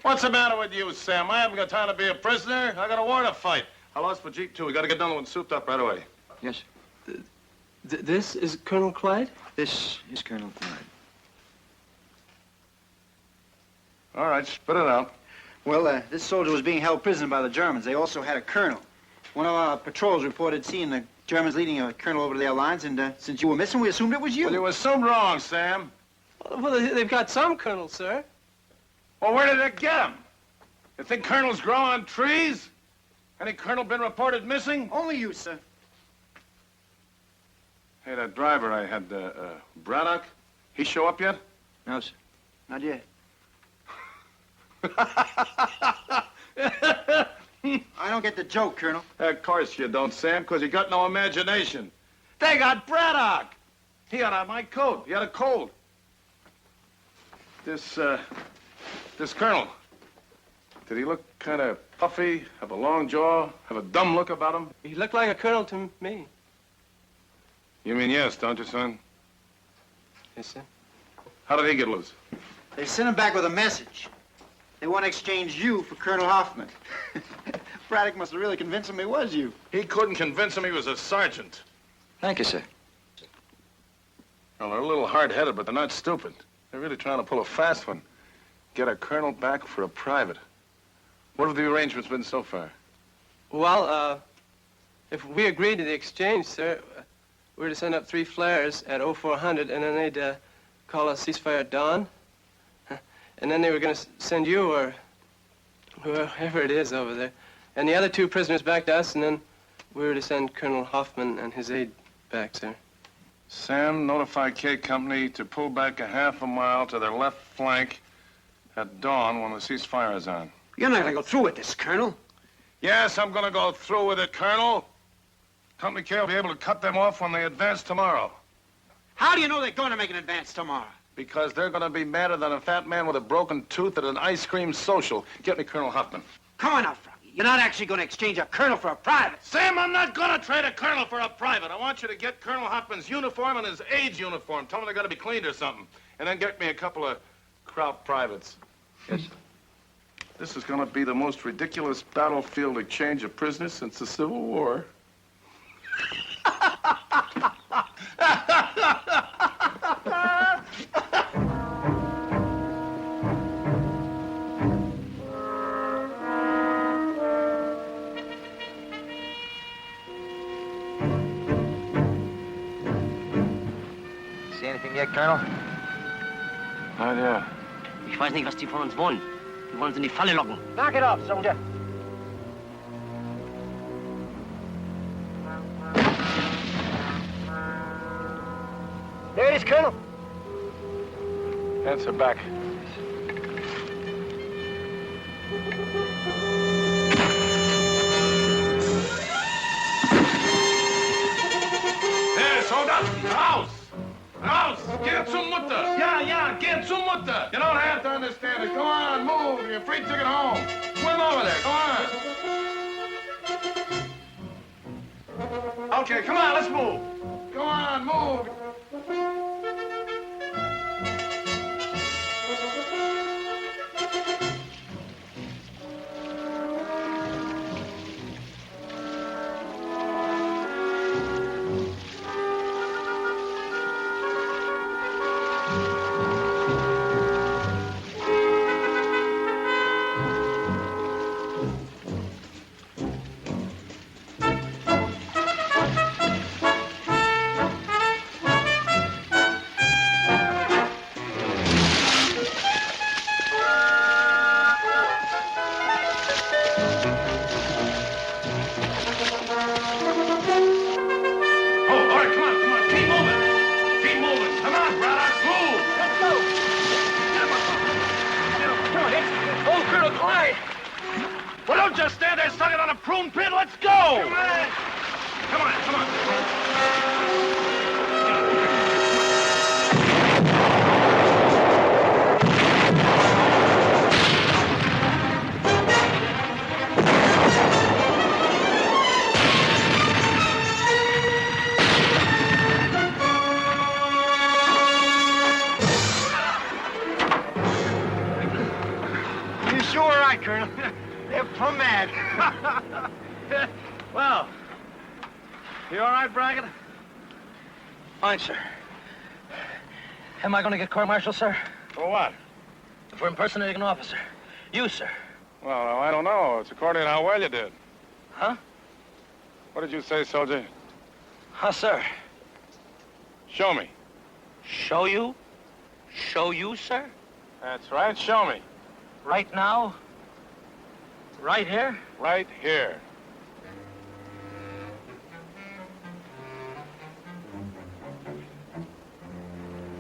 What's the matter with you, Sam? I haven't got time to be a prisoner. I got a war to fight. I lost for Jeep, too. We got to get done with souped up right away. Yes. This is Colonel Clyde? This is Colonel Clyde. All right, spit it out. Well, this soldier was being held prisoner by the Germans. They also had a colonel. One of our patrols reported seeing the Germans leading a colonel over their lines, and since you were missing, we assumed it was you. Well, you assumed wrong, Sam. Well, they've got some colonels, sir. Well, where did they get them? You think colonels grow on trees? Any colonel been reported missing? Only you, sir. Hey, that driver I had, Braddock, he show up yet? No, sir. Not yet. I don't get the joke, Colonel. Of course you don't, Sam, because you got no imagination. They got Braddock. He had my coat. He had a cold. This colonel, did he look kind of puffy, have a long jaw, have a dumb look about him? He looked like a colonel to me. You mean yes, don't you, son? Yes, sir. How did he get loose? They sent him back with a message. They want to exchange you for Colonel Hoffman. Braddock must have really convinced him it was you. He couldn't convince him he was a sergeant. Thank you, sir. Well, they're a little hard-headed, but they're not stupid. They're really trying to pull a fast one. Get a colonel back for a private. What have the arrangements been so far? Well, if we agreed to the exchange, sir, we were to send up 3 flares at 0400, and then they'd call a ceasefire at dawn. And then they were going to send you or whoever it is over there, and the other 2 prisoners back to us, and then we were to send Colonel Hoffman and his aide back, sir. Sam, notify K Company to pull back a half a mile to their left flank at dawn when the ceasefire is on. You're not going to go through with this, Colonel. Yes, I'm going to go through with it, Colonel. Company K will be able to cut them off when they advance tomorrow. How do you know they're going to make an advance tomorrow? Because they're going to be madder than a fat man with a broken tooth at an ice cream social. Get me Colonel Huffman. Come on now, Froggy. You're not actually going to exchange a colonel for a private. Sam, I'm not going to trade a colonel for a private. I want you to get Colonel Huffman's uniform and his aide's uniform. Tell them they're going to be cleaned or something. And then get me a couple of Kraut privates. Yes, sir. This is going to be the most ridiculous battlefield exchange of prisoners since the Civil War. See anything yet, Colonel? Not yet. Ich weiß nicht, was die von uns wollen. Die wollen uns in die Falle locken. Knock it off, soldier. There it is, Colonel. Answer back. Hey, Soldat! Raus! Raus! Get some Mutter! Yeah, get some Mutter! You don't have to understand it. Go on, move. You're free ticket home. Swim over there. Go on. Okay, come on, let's move. Go on, move. Colonel. They're plumb mad. Well, you all right, Brackett? Fine, sir. Am I going to get court-martialed, sir? For what? For impersonating an officer. You, sir. Well, I don't know. It's according to how well you did. Huh? What did you say, soldier? Huh, sir? Show me. Show you? Show you, sir? That's right. Show me. Right now? Right here? Right here.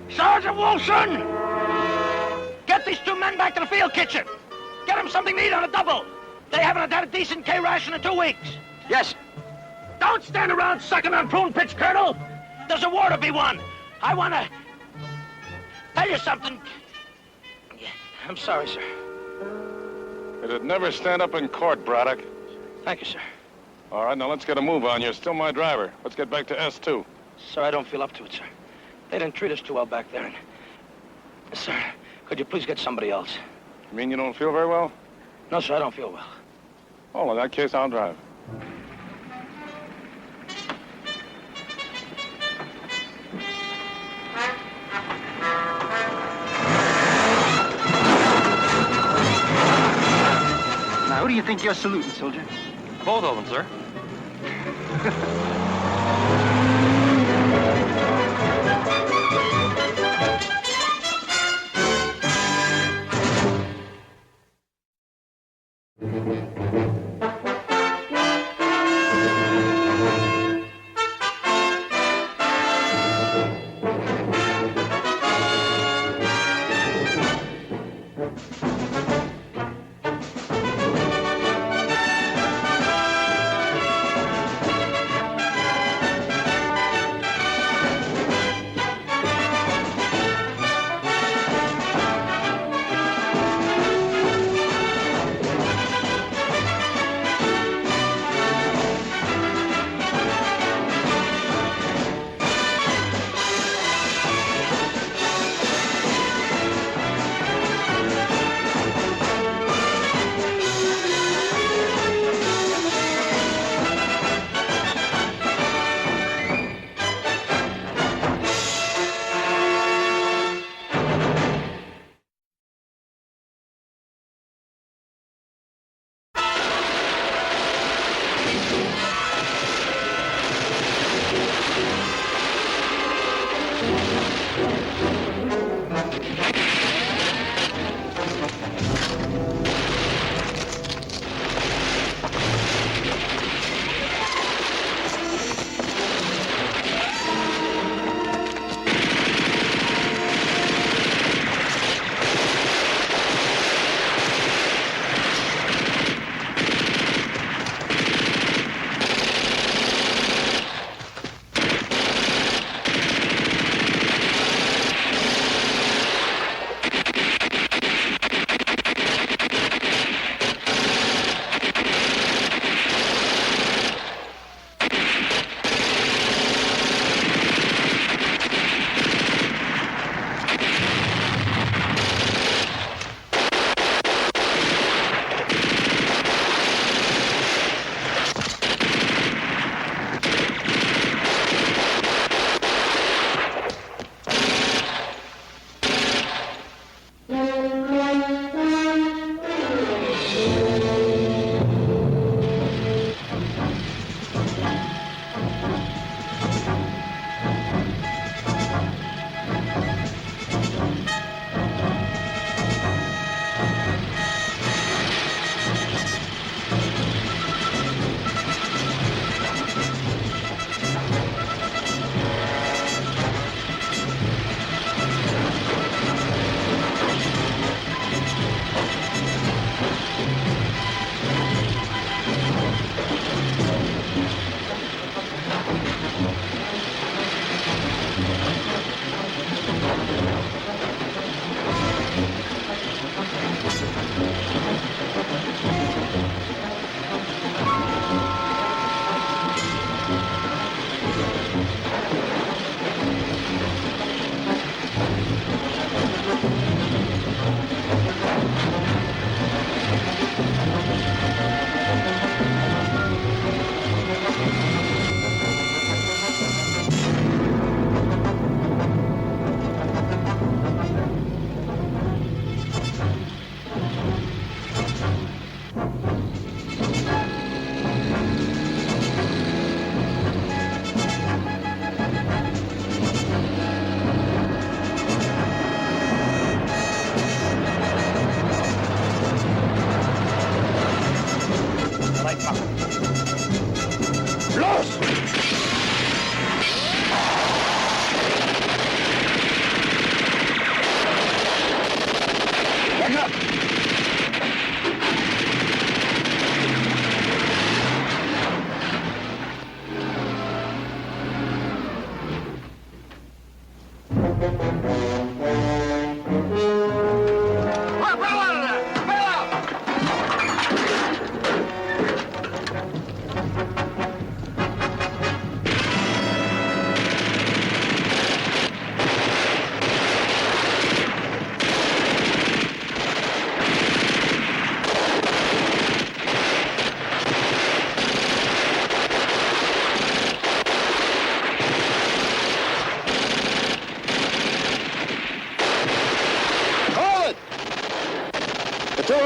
Sergeant Wilson! Get these two men back to the field kitchen. Get them something to eat on a double. They haven't had a decent K ration in 2 weeks. Yes. Don't stand around sucking on prune pitch, Colonel. There's a war to be won. I want to tell you something. I'm sorry, sir. It'd never stand up in court, Braddock. Thank you, sir. All right, now let's get a move on. You're still my driver. Let's get back to S2. Sir, I don't feel up to it, sir. They didn't treat us too well back there. And... Sir, could you please get somebody else? You mean you don't feel very well? No, sir, I don't feel well. Oh, in that case, I'll drive. Now, who do you think you're saluting, soldier? Both of them, sir.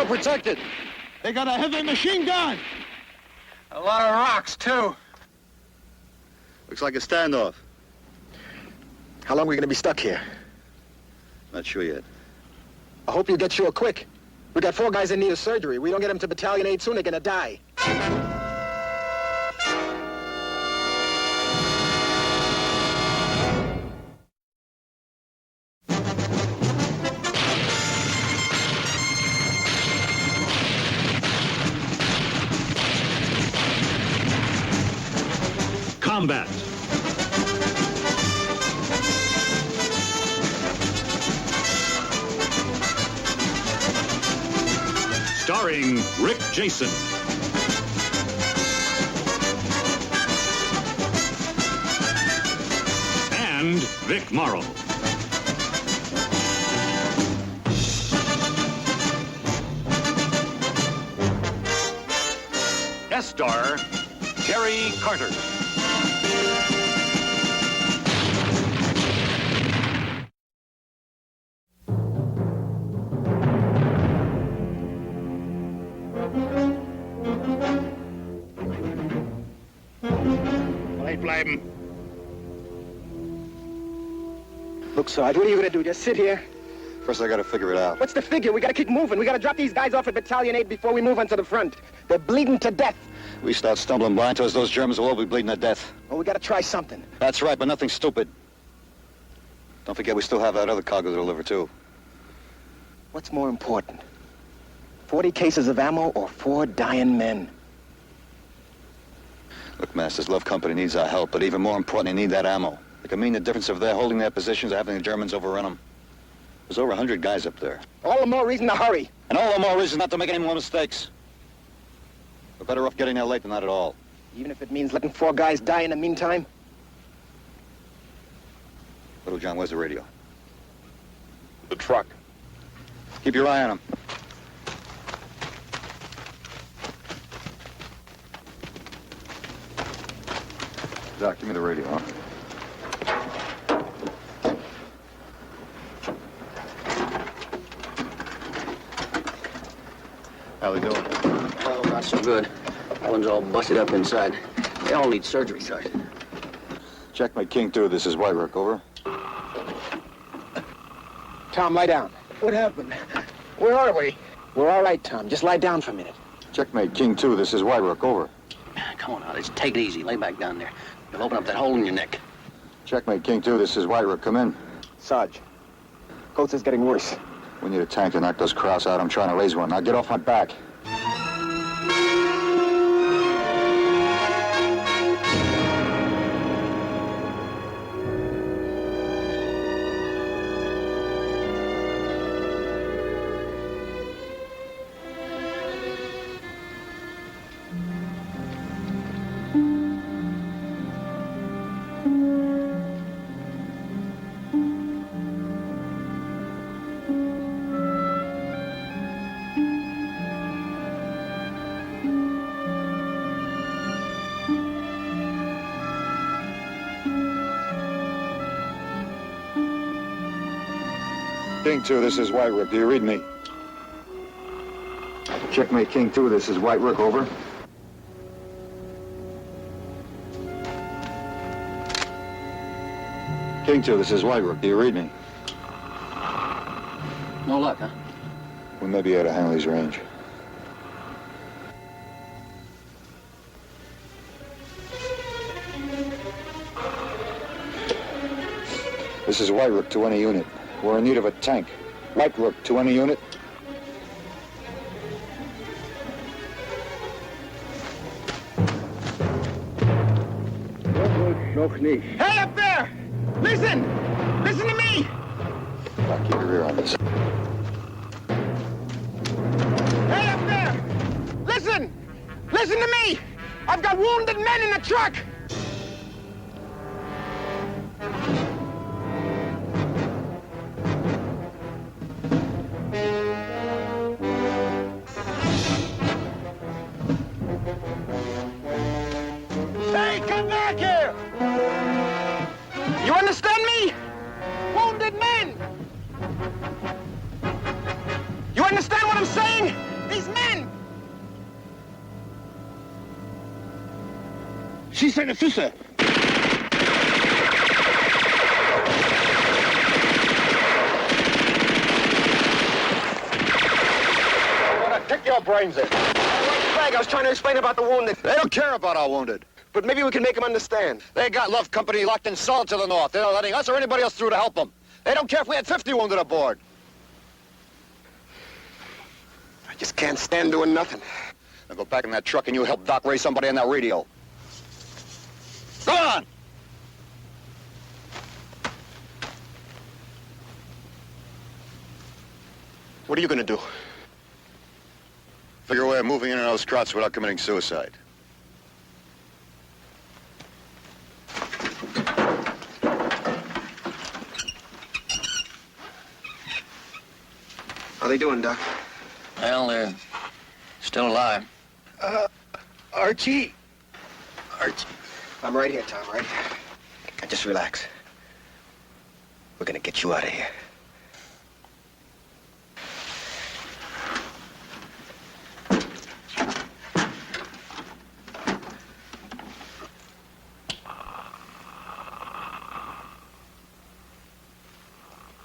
protected. They got a heavy machine gun. A lot of rocks, too. Looks like a standoff. How long are we going to be stuck here? Not sure yet. I hope you get sure quick. We got 4 guys in need of surgery. We don't get them to Battalion 8 soon, they're gonna die. Combat. Starring Rick Jason. And Vic Morrow. Guest star, Terry Carter. Bleiben. Look, Sarge, what are you gonna do? Just sit here? First, I gotta figure it out. What's the figure? We gotta keep moving. We gotta drop these guys off at Battalion 8 before we move onto the front. They're bleeding to death. We start stumbling blind towards those Germans, we'll all be bleeding to death. Well, we gotta try something. That's right, but nothing stupid. Don't forget, we still have that other cargo to deliver, too. What's more important? 40 cases of ammo or 4 dying men? Look, Masters, Love Company needs our help, but even more important, they need that ammo. It can mean the difference if they're holding their positions or having the Germans overrun them. There's over 100 guys up there. All the more reason to hurry. And all the more reason not to make any more mistakes. We're better off getting there late than not at all. Even if it means letting 4 guys die in the meantime? Little John, where's the radio? The truck. Keep your eye on him. Doc, give me the radio, huh? How they doing? Well, not so good. That one's all busted up inside. They all need surgery, Sergeant. Checkmate King 2, this is Whiterook, over. Tom, lie down. What happened? Where are we? We're all right, Tom. Just lie down for a minute. Checkmate King 2, this is Whiterook, over. Come on now, just take it easy. Lay back down there. You'll open up that hole in your neck. Checkmate King 2, this is Whiterook, come in. Sarge, Coates is getting worse. We need a tank to knock those Krauts out. I'm trying to raise one. Now get off my back. King 2, this is Whiterook. Do you read me? Checkmate King 2, this is Whiterook, over. King 2, this is Whiterook. Do you read me? No luck, huh? We may be out of Hanley's range. This is Whiterook to any unit. We're in need of a tank. Whiterook to any unit. Hey, up there! Listen! Listen to me! I'll keep your ear on this. Hey, up there! Listen! Listen to me! I've got wounded men in the truck! Hey, come back here! You understand me? Wounded men! You understand what I'm saying? seine Füße! Kick your brains in. Flag, I was trying to explain about the wounded. They don't care about our wounded. But maybe we can make them understand. They got Love Company locked in solid to the north. They're not letting us or anybody else through to help them. They don't care if we had 50 wounded aboard. I just can't stand doing nothing. Now go back in that truck and you help Doc raise somebody on that radio. Go on! What are you gonna do? Figure a way of moving in and out of those trots without committing suicide. How they doing, Doc? Well, they're still alive. Archie. Archie. I'm right here, Tom, right here. Now just relax. We're gonna get you out of here.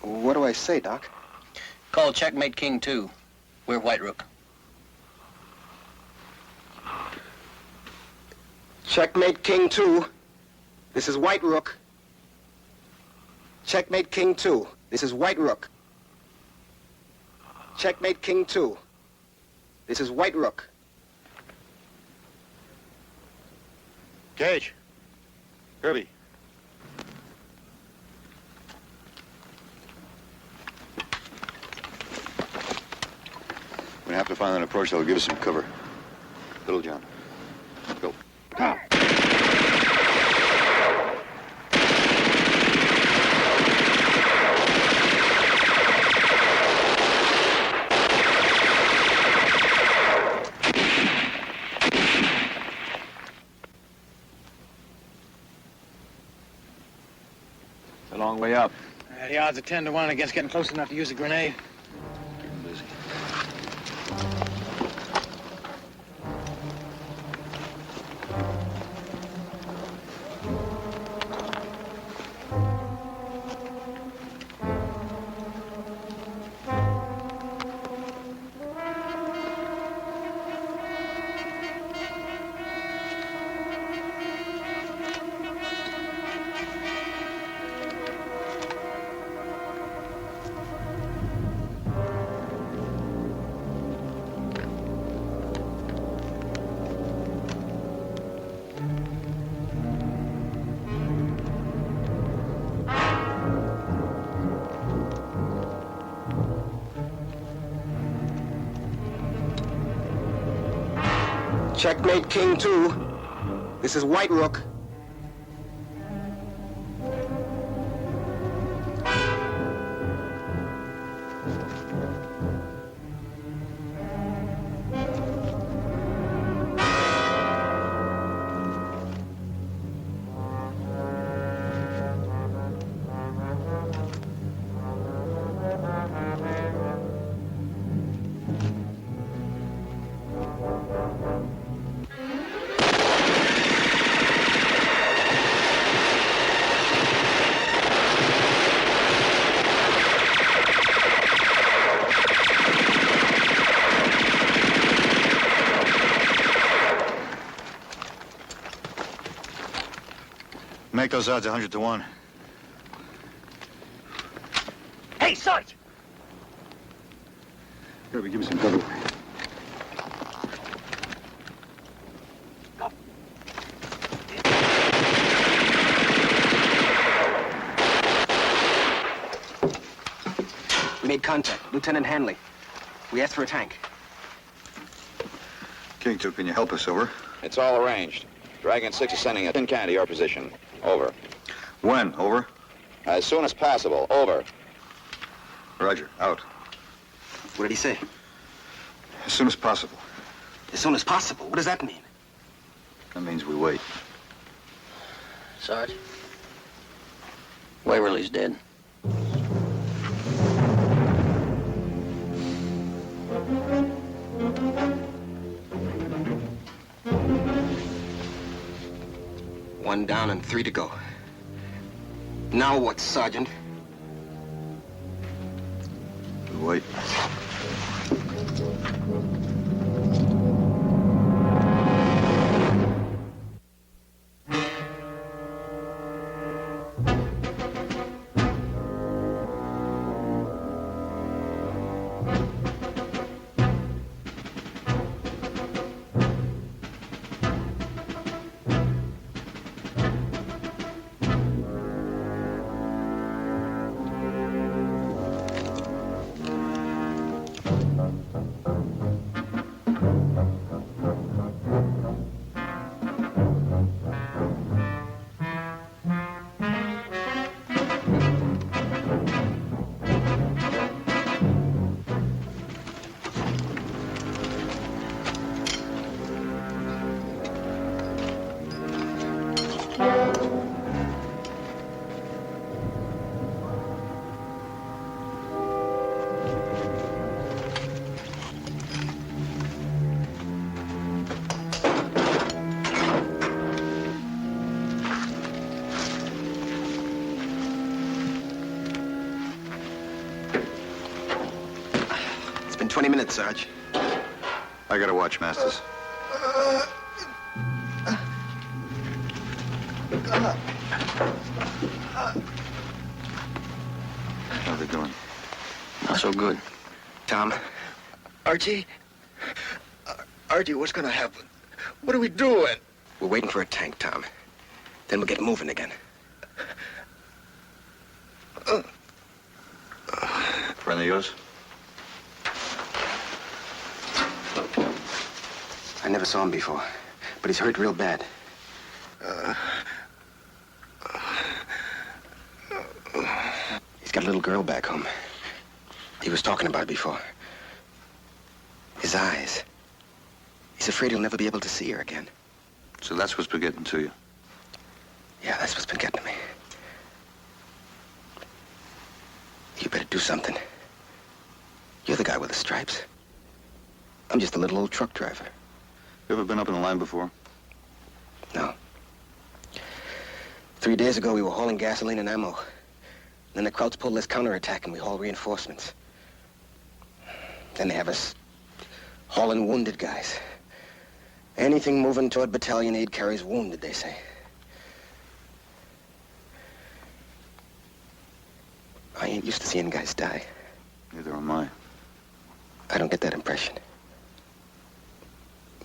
What do I say, Doc? Call Checkmate King 2. We're White Rook. Checkmate King 2. This is White Rook. Checkmate King 2. This is White Rook. Checkmate King 2. This is White Rook. Gage. Kirby. We have to find an approach that will give us some cover. Little John. Go. Come. It's a long way up. The odds are 10 to 1 against getting close enough to use a grenade. Checkmate King 2. This is White Rook. Make those odds 100 to 1. Hey, Sarge! Kirby, give me some cover. We made contact. Lieutenant Hanley. We asked for a tank. King 2, can you help us, over? It's all arranged. Dragon 6 is sending a tin can to your position. Over. When? Over? As soon as possible. Over. Roger. Out. What did he say? As soon as possible. As soon as possible? What does that mean? That means we wait. Sarge, Waverly's dead. 1 down and 3 to go. Now what, Sergeant? Wait. It's been 20 minutes, Sarge. I gotta watch, Masters. How they doing? Not so good. Tom? Archie? Archie, what's gonna happen? What are we doing? We're waiting for a tank, Tom. Then we'll get moving again. Friend of yours? I never saw him before, but he's hurt real bad. He's got a little girl back home. He was talking about it before. His eyes. He's afraid he'll never be able to see her again. So that's what's been getting to you. Yeah, that's what's been getting to me. You better do something. You're the guy with the stripes. I'm just a little old truck driver. You ever been up in the line before? No. 3 days ago, we were hauling gasoline and ammo. Then the Krauts pulled this counterattack and we hauled reinforcements. Then they have us hauling wounded guys. Anything moving toward battalion aid carries wounded, they say. I ain't used to seeing guys die. Neither am I. I don't get that impression.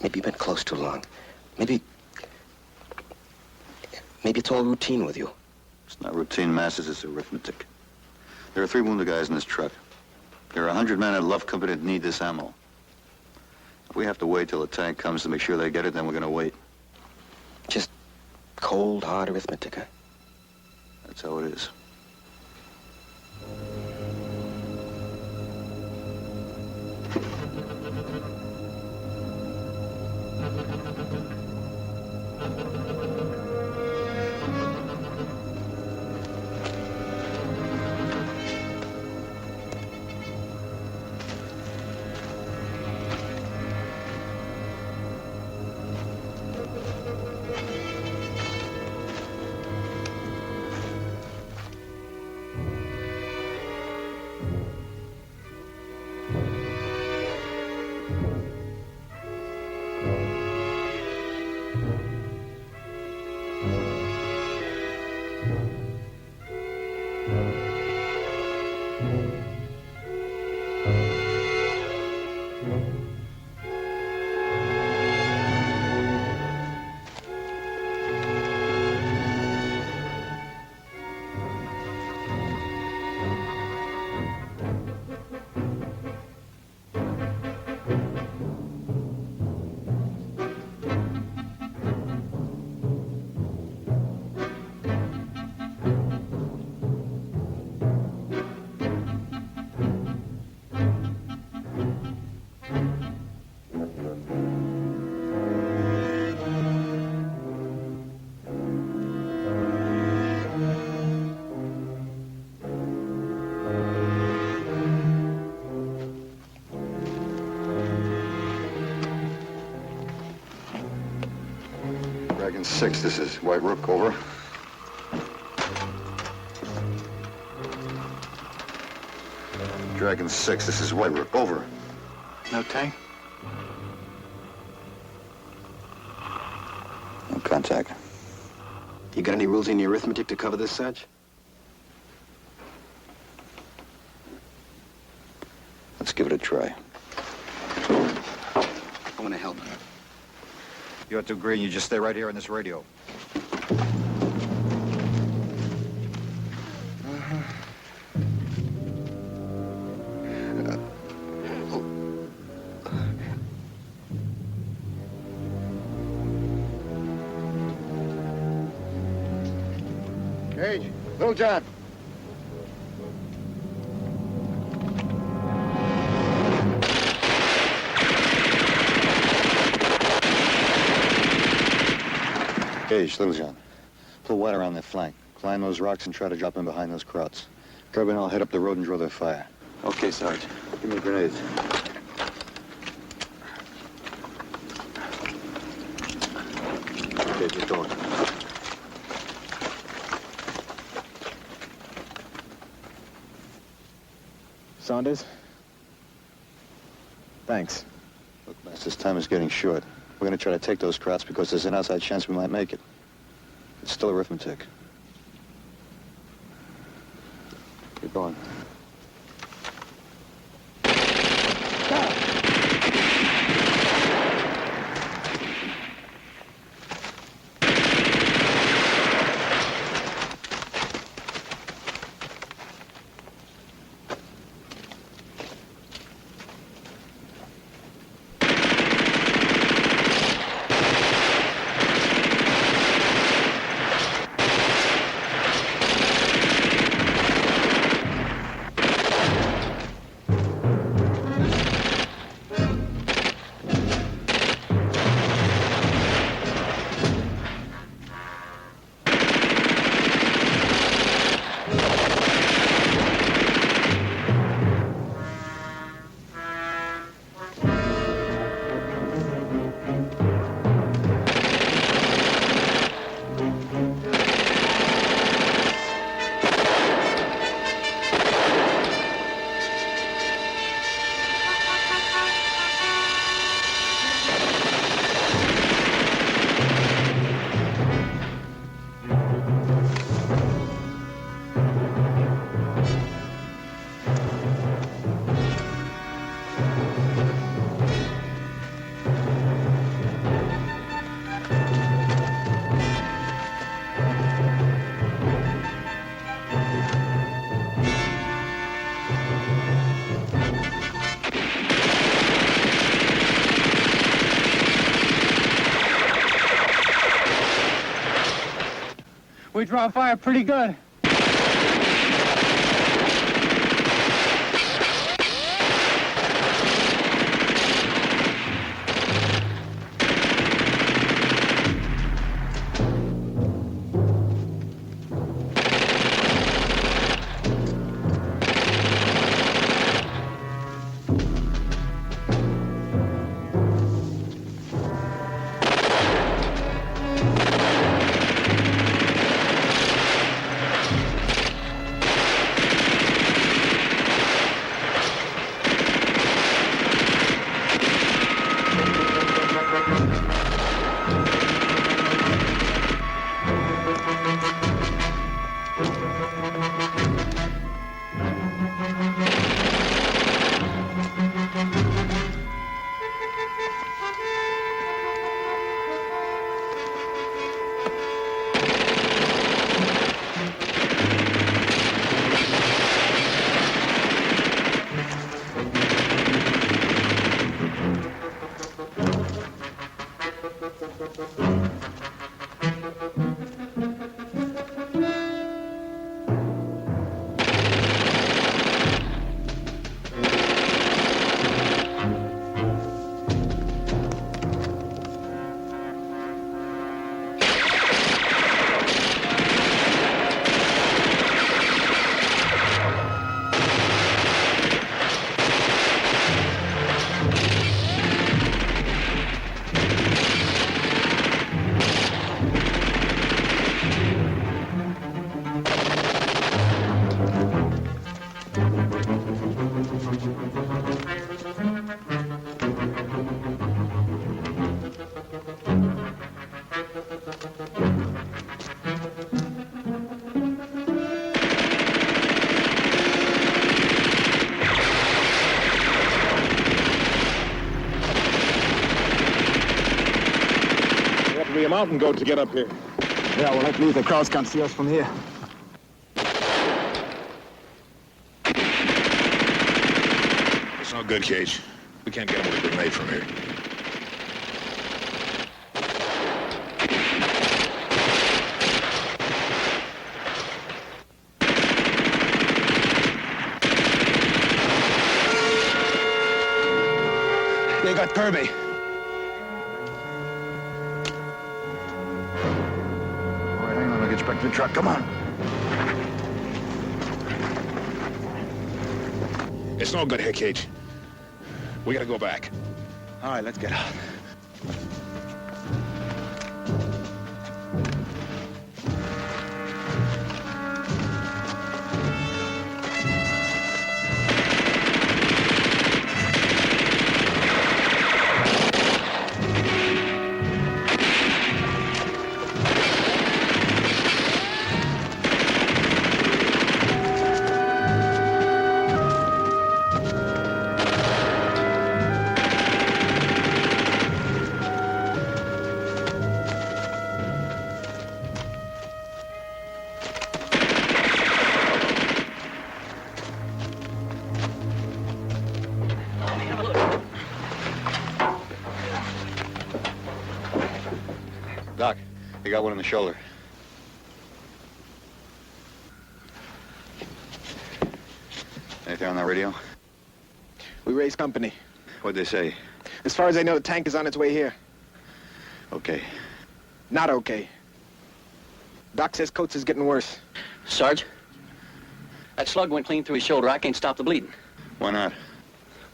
Maybe you've been close too long. Maybe it's all routine with you. It's not routine, Masters, it's arithmetic. There are 3 wounded guys in this truck. There are 100 men at Love Company that need this ammo. If we have to wait till the tank comes to make sure they get it, then we're gonna wait. Just cold, hard arithmetic, huh? That's how it is. Dragon 6, this is White Rook, over. Dragon 6, this is White Rook, over. No tank? No contact. You got any rules in your arithmetic to cover this, Sarge? Let's give it a try. I want to help. You're too green. You just stay right here on this radio. Gage, Little John. Gage, Little John. Pull wide around their flank. Climb those rocks and try to drop in behind those krauts. Kirby and I'll head up the road and draw their fire. Okay, Sarge. Give me the grenades. Okay, get going. Saunders? Thanks. Look, Masters, time is getting short. We're going to try to take those krauts because there's an outside chance we might make it. It's still arithmetic. Keep going. We draw fire pretty good. You have to be a mountain goat to get up here. Yeah, well, at least the crowds can't see us from here. It's no good, Cage. We can't get him with a grenade from here. They got Kirby. All right, hang on. I'll get you back to the truck. Come on. It's no good here, Cage. We gotta go back. All right, let's get out. Doc, they got one in the shoulder. Anything on that radio? We raised company. What'd they say? As far as I know, the tank is on its way here. Okay. Not okay. Doc says Coates is getting worse. Sarge, that slug went clean through his shoulder. I can't stop the bleeding. Why not?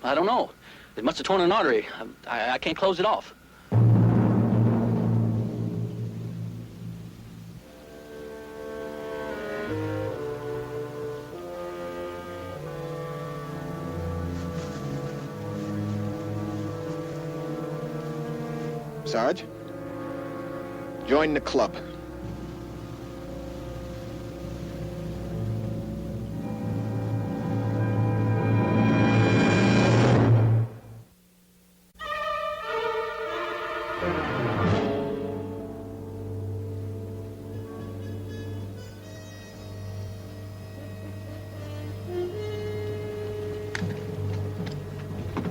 I don't know. It must have torn an artery. I can't close it off. Sarge, join the club.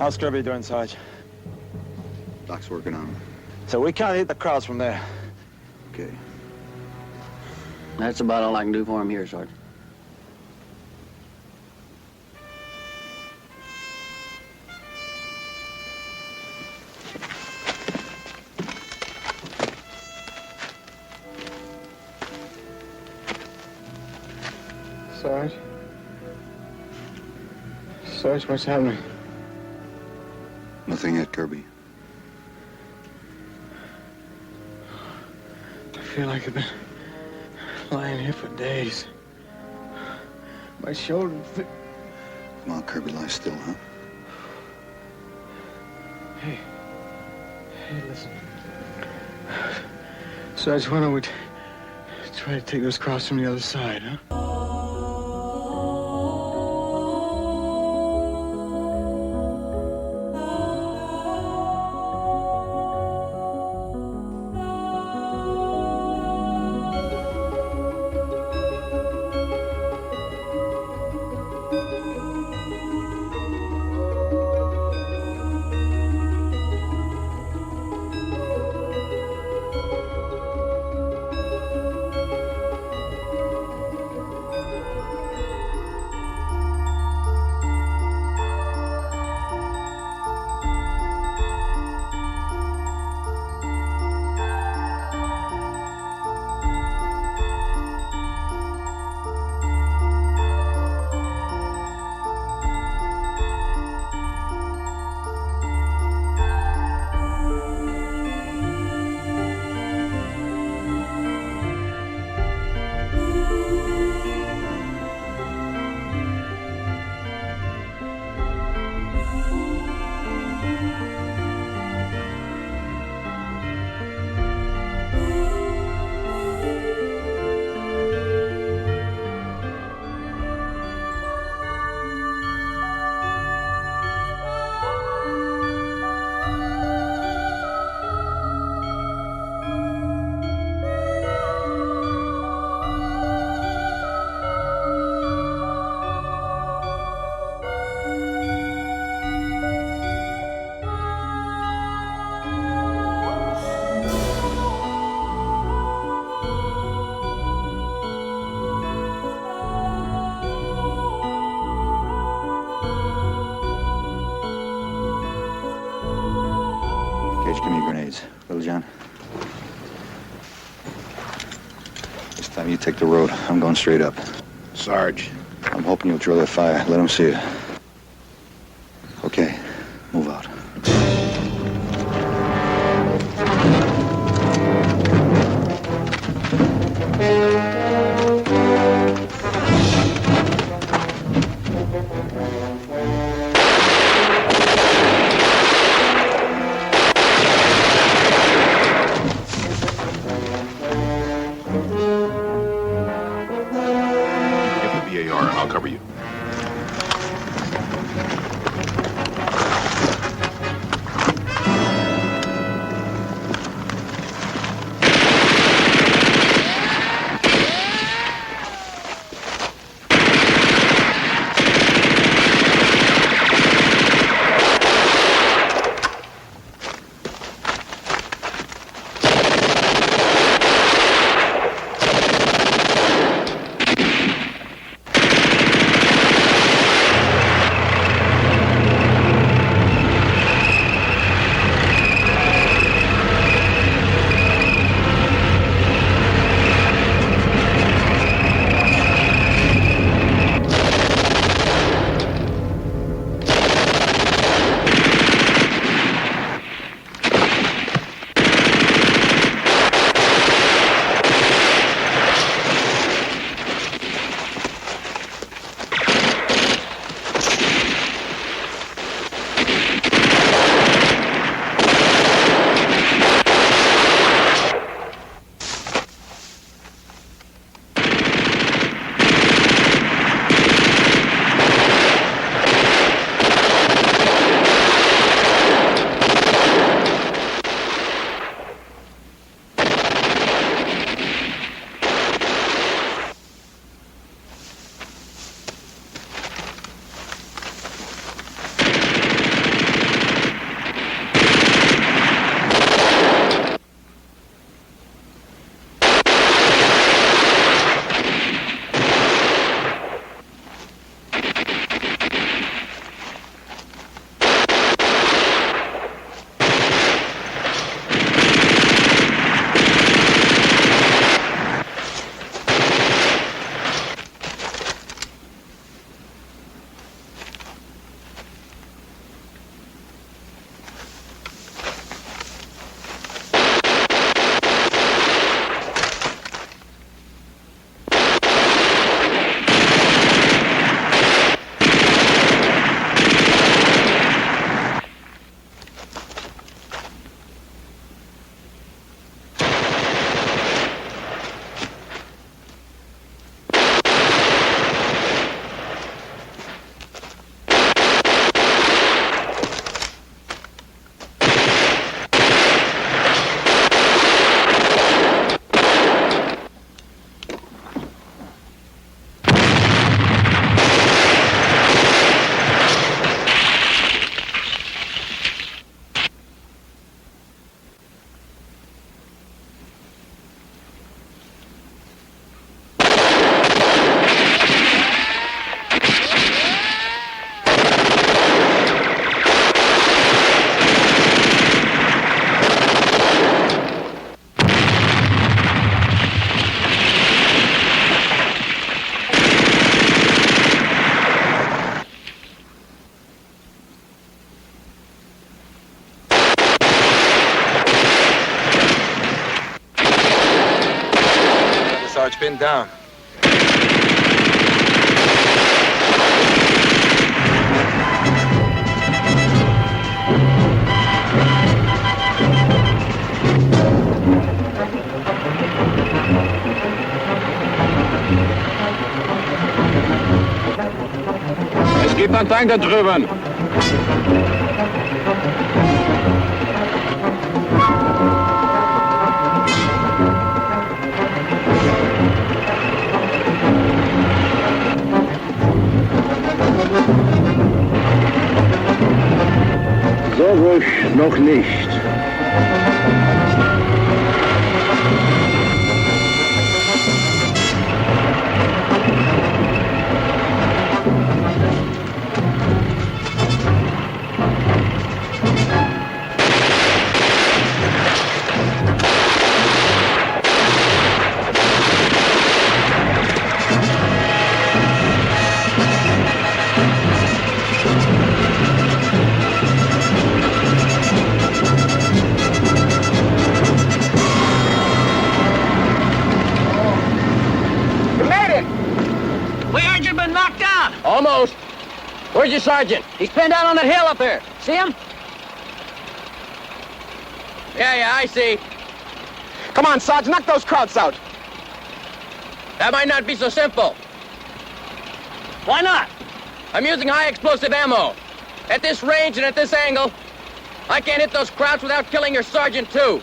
How's Kirby doing, Sarge? Doc's working on him. So we can't hit the crowds from there. Okay. That's about all I can do for him here, Sarge. Sarge? Sarge, what's happening? Nothing yet, Kirby. I feel like I've been lying here for days. My shoulder... Come on, Kirby, lie still, huh? Hey, listen. Sarge, why don't we try to take those crops from the other side, huh? Rich, give me grenades. Little John. This time you take the road. I'm going straight up. Sarge. I'm hoping you'll draw their fire. Let them see you. Okay, move out. Get the VAR and I'll cover you. Sarge, pinned down. Es gibt einen Tank da drüben. So ruhig noch nicht. knocked down? Almost. Where's your sergeant? He's pinned down on that hill up there. See him? Yeah, I see. Come on, Sarge, knock those Krauts out. That might not be so simple. Why not? I'm using high explosive ammo. At this range and at this angle, I can't hit those Krauts without killing your sergeant, too.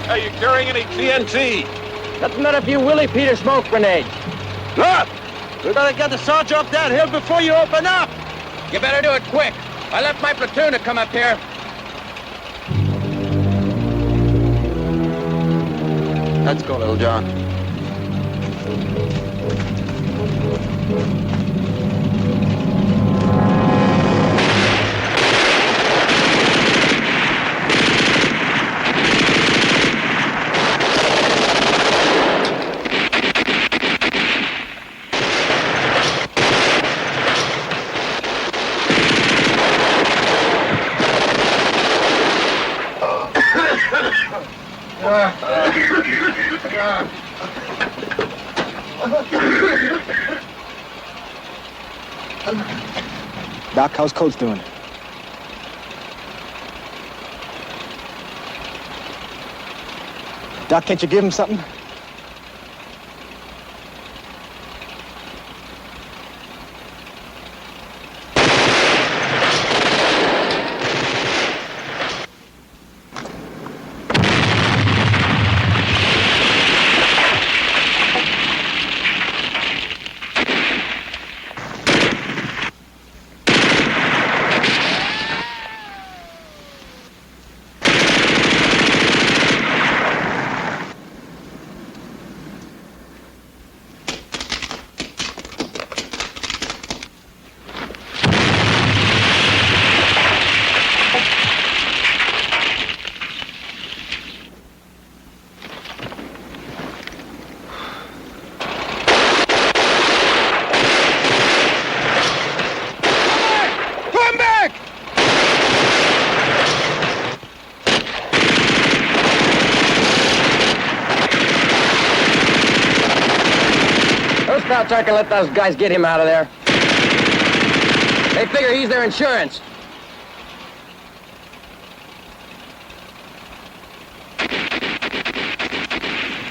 Are you carrying any TNT? Nothing but a few Willie Peter smoke grenades. Look! We gotta get the Sarge up that hill before you open up! You better do it quick. I left my platoon to come up here. Let's go, Little John. Doc, how's Coates doing? Doc, can't you give him something? Scouts aren't gonna let those guys get him out of there. They figure he's their insurance.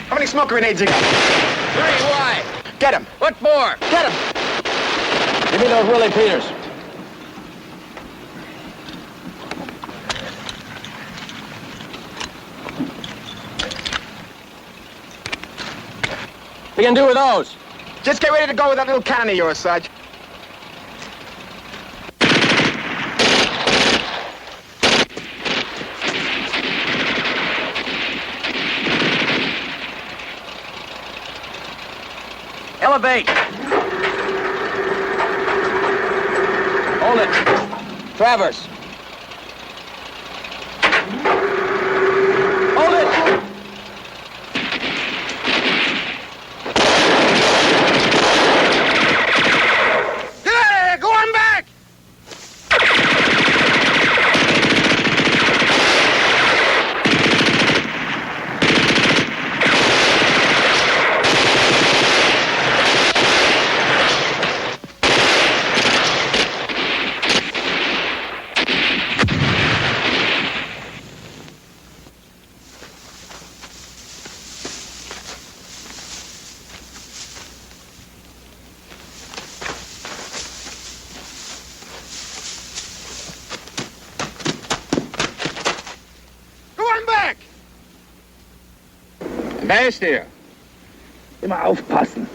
How many smoke grenades you got? 3, why? Get him. What for? Get him. Give me those Willie Peters. What are you gonna do with those? Just get ready to go with that little cannon of yours, Sarge. Elevate. Hold it. Travers. Hold it. There, go on back. Wer ist der? Immer aufpassen.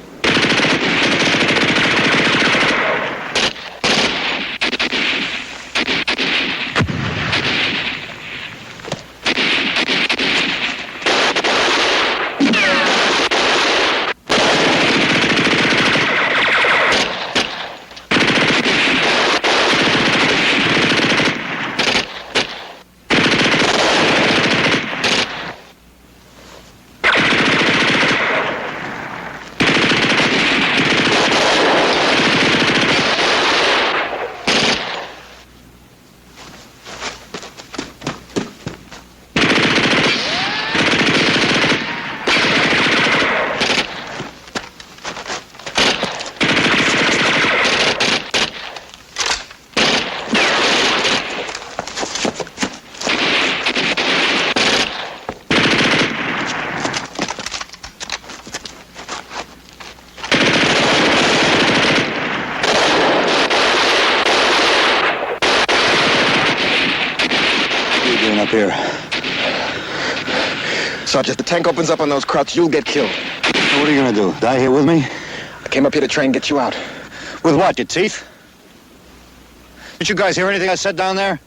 Sarge, if the tank opens up on those Krauts, you'll get killed. What are you gonna do? Die here with me? I came up here to try and get you out. With what, your teeth? Did you guys hear anything I said down there?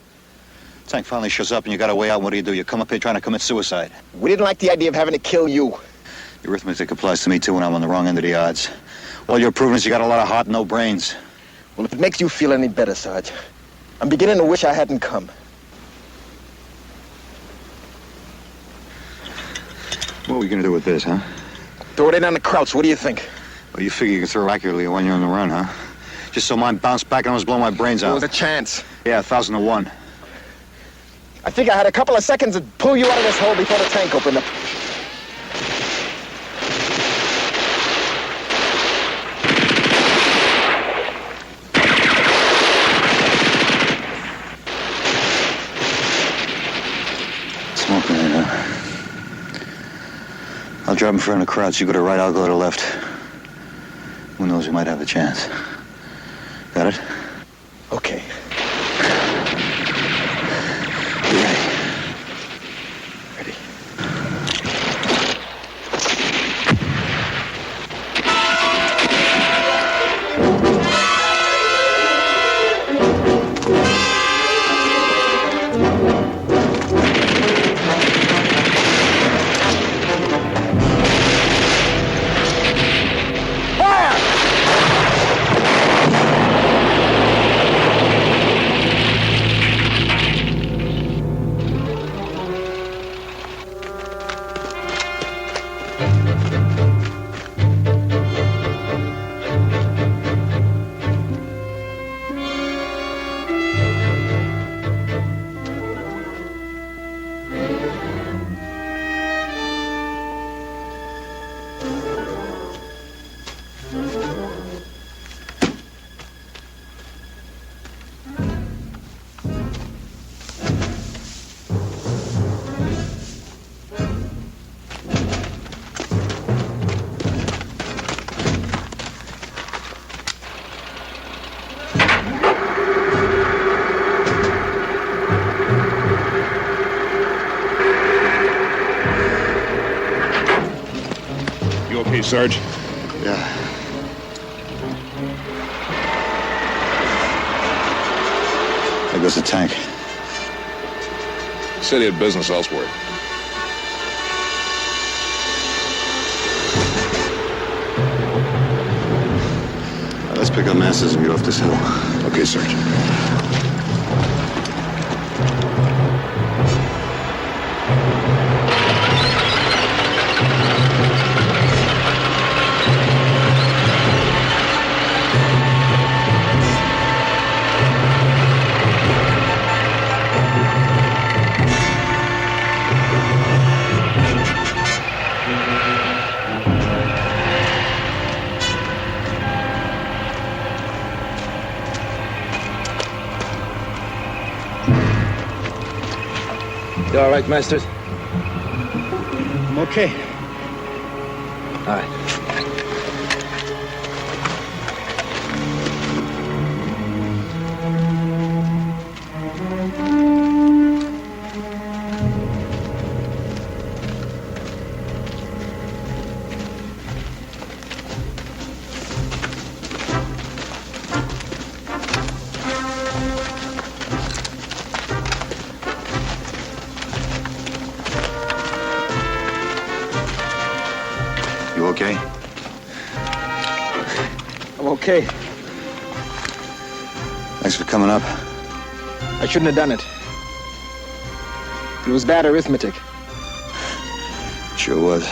Tank finally shows up and you got a way out. What do? You come up here trying to commit suicide. We didn't like the idea of having to kill you. The arithmetic applies to me, too, when I'm on the wrong end of the odds. All you're proving is you got a lot of heart and no brains. Well, if it makes you feel any better, Sarge, I'm beginning to wish I hadn't come. What are we gonna do with this, huh? Throw it in on the Krauts. What do you think? Well, you figure you can throw accurately when you're on the run, huh? Just so mine bounce back and almost blow my brains out. There was a chance. Yeah, 1,000 to 1. I think I had a couple of seconds to pull you out of this hole before the tank opened up. Smoke grenade, huh? I'll drop in front of the Krauts. You go to the right, I'll go to the left. Who knows, we might have a chance. Got it? Okay. You ready? Ready. Okay, Sarge? Yeah. There goes the tank. Said he had business elsewhere. Let's pick up Masters and get off this hill. Okay, Sarge. You all right, Masters? I'm okay. All right. You okay? I'm okay. Thanks for coming up. I shouldn't have done it. It was bad arithmetic. Sure was.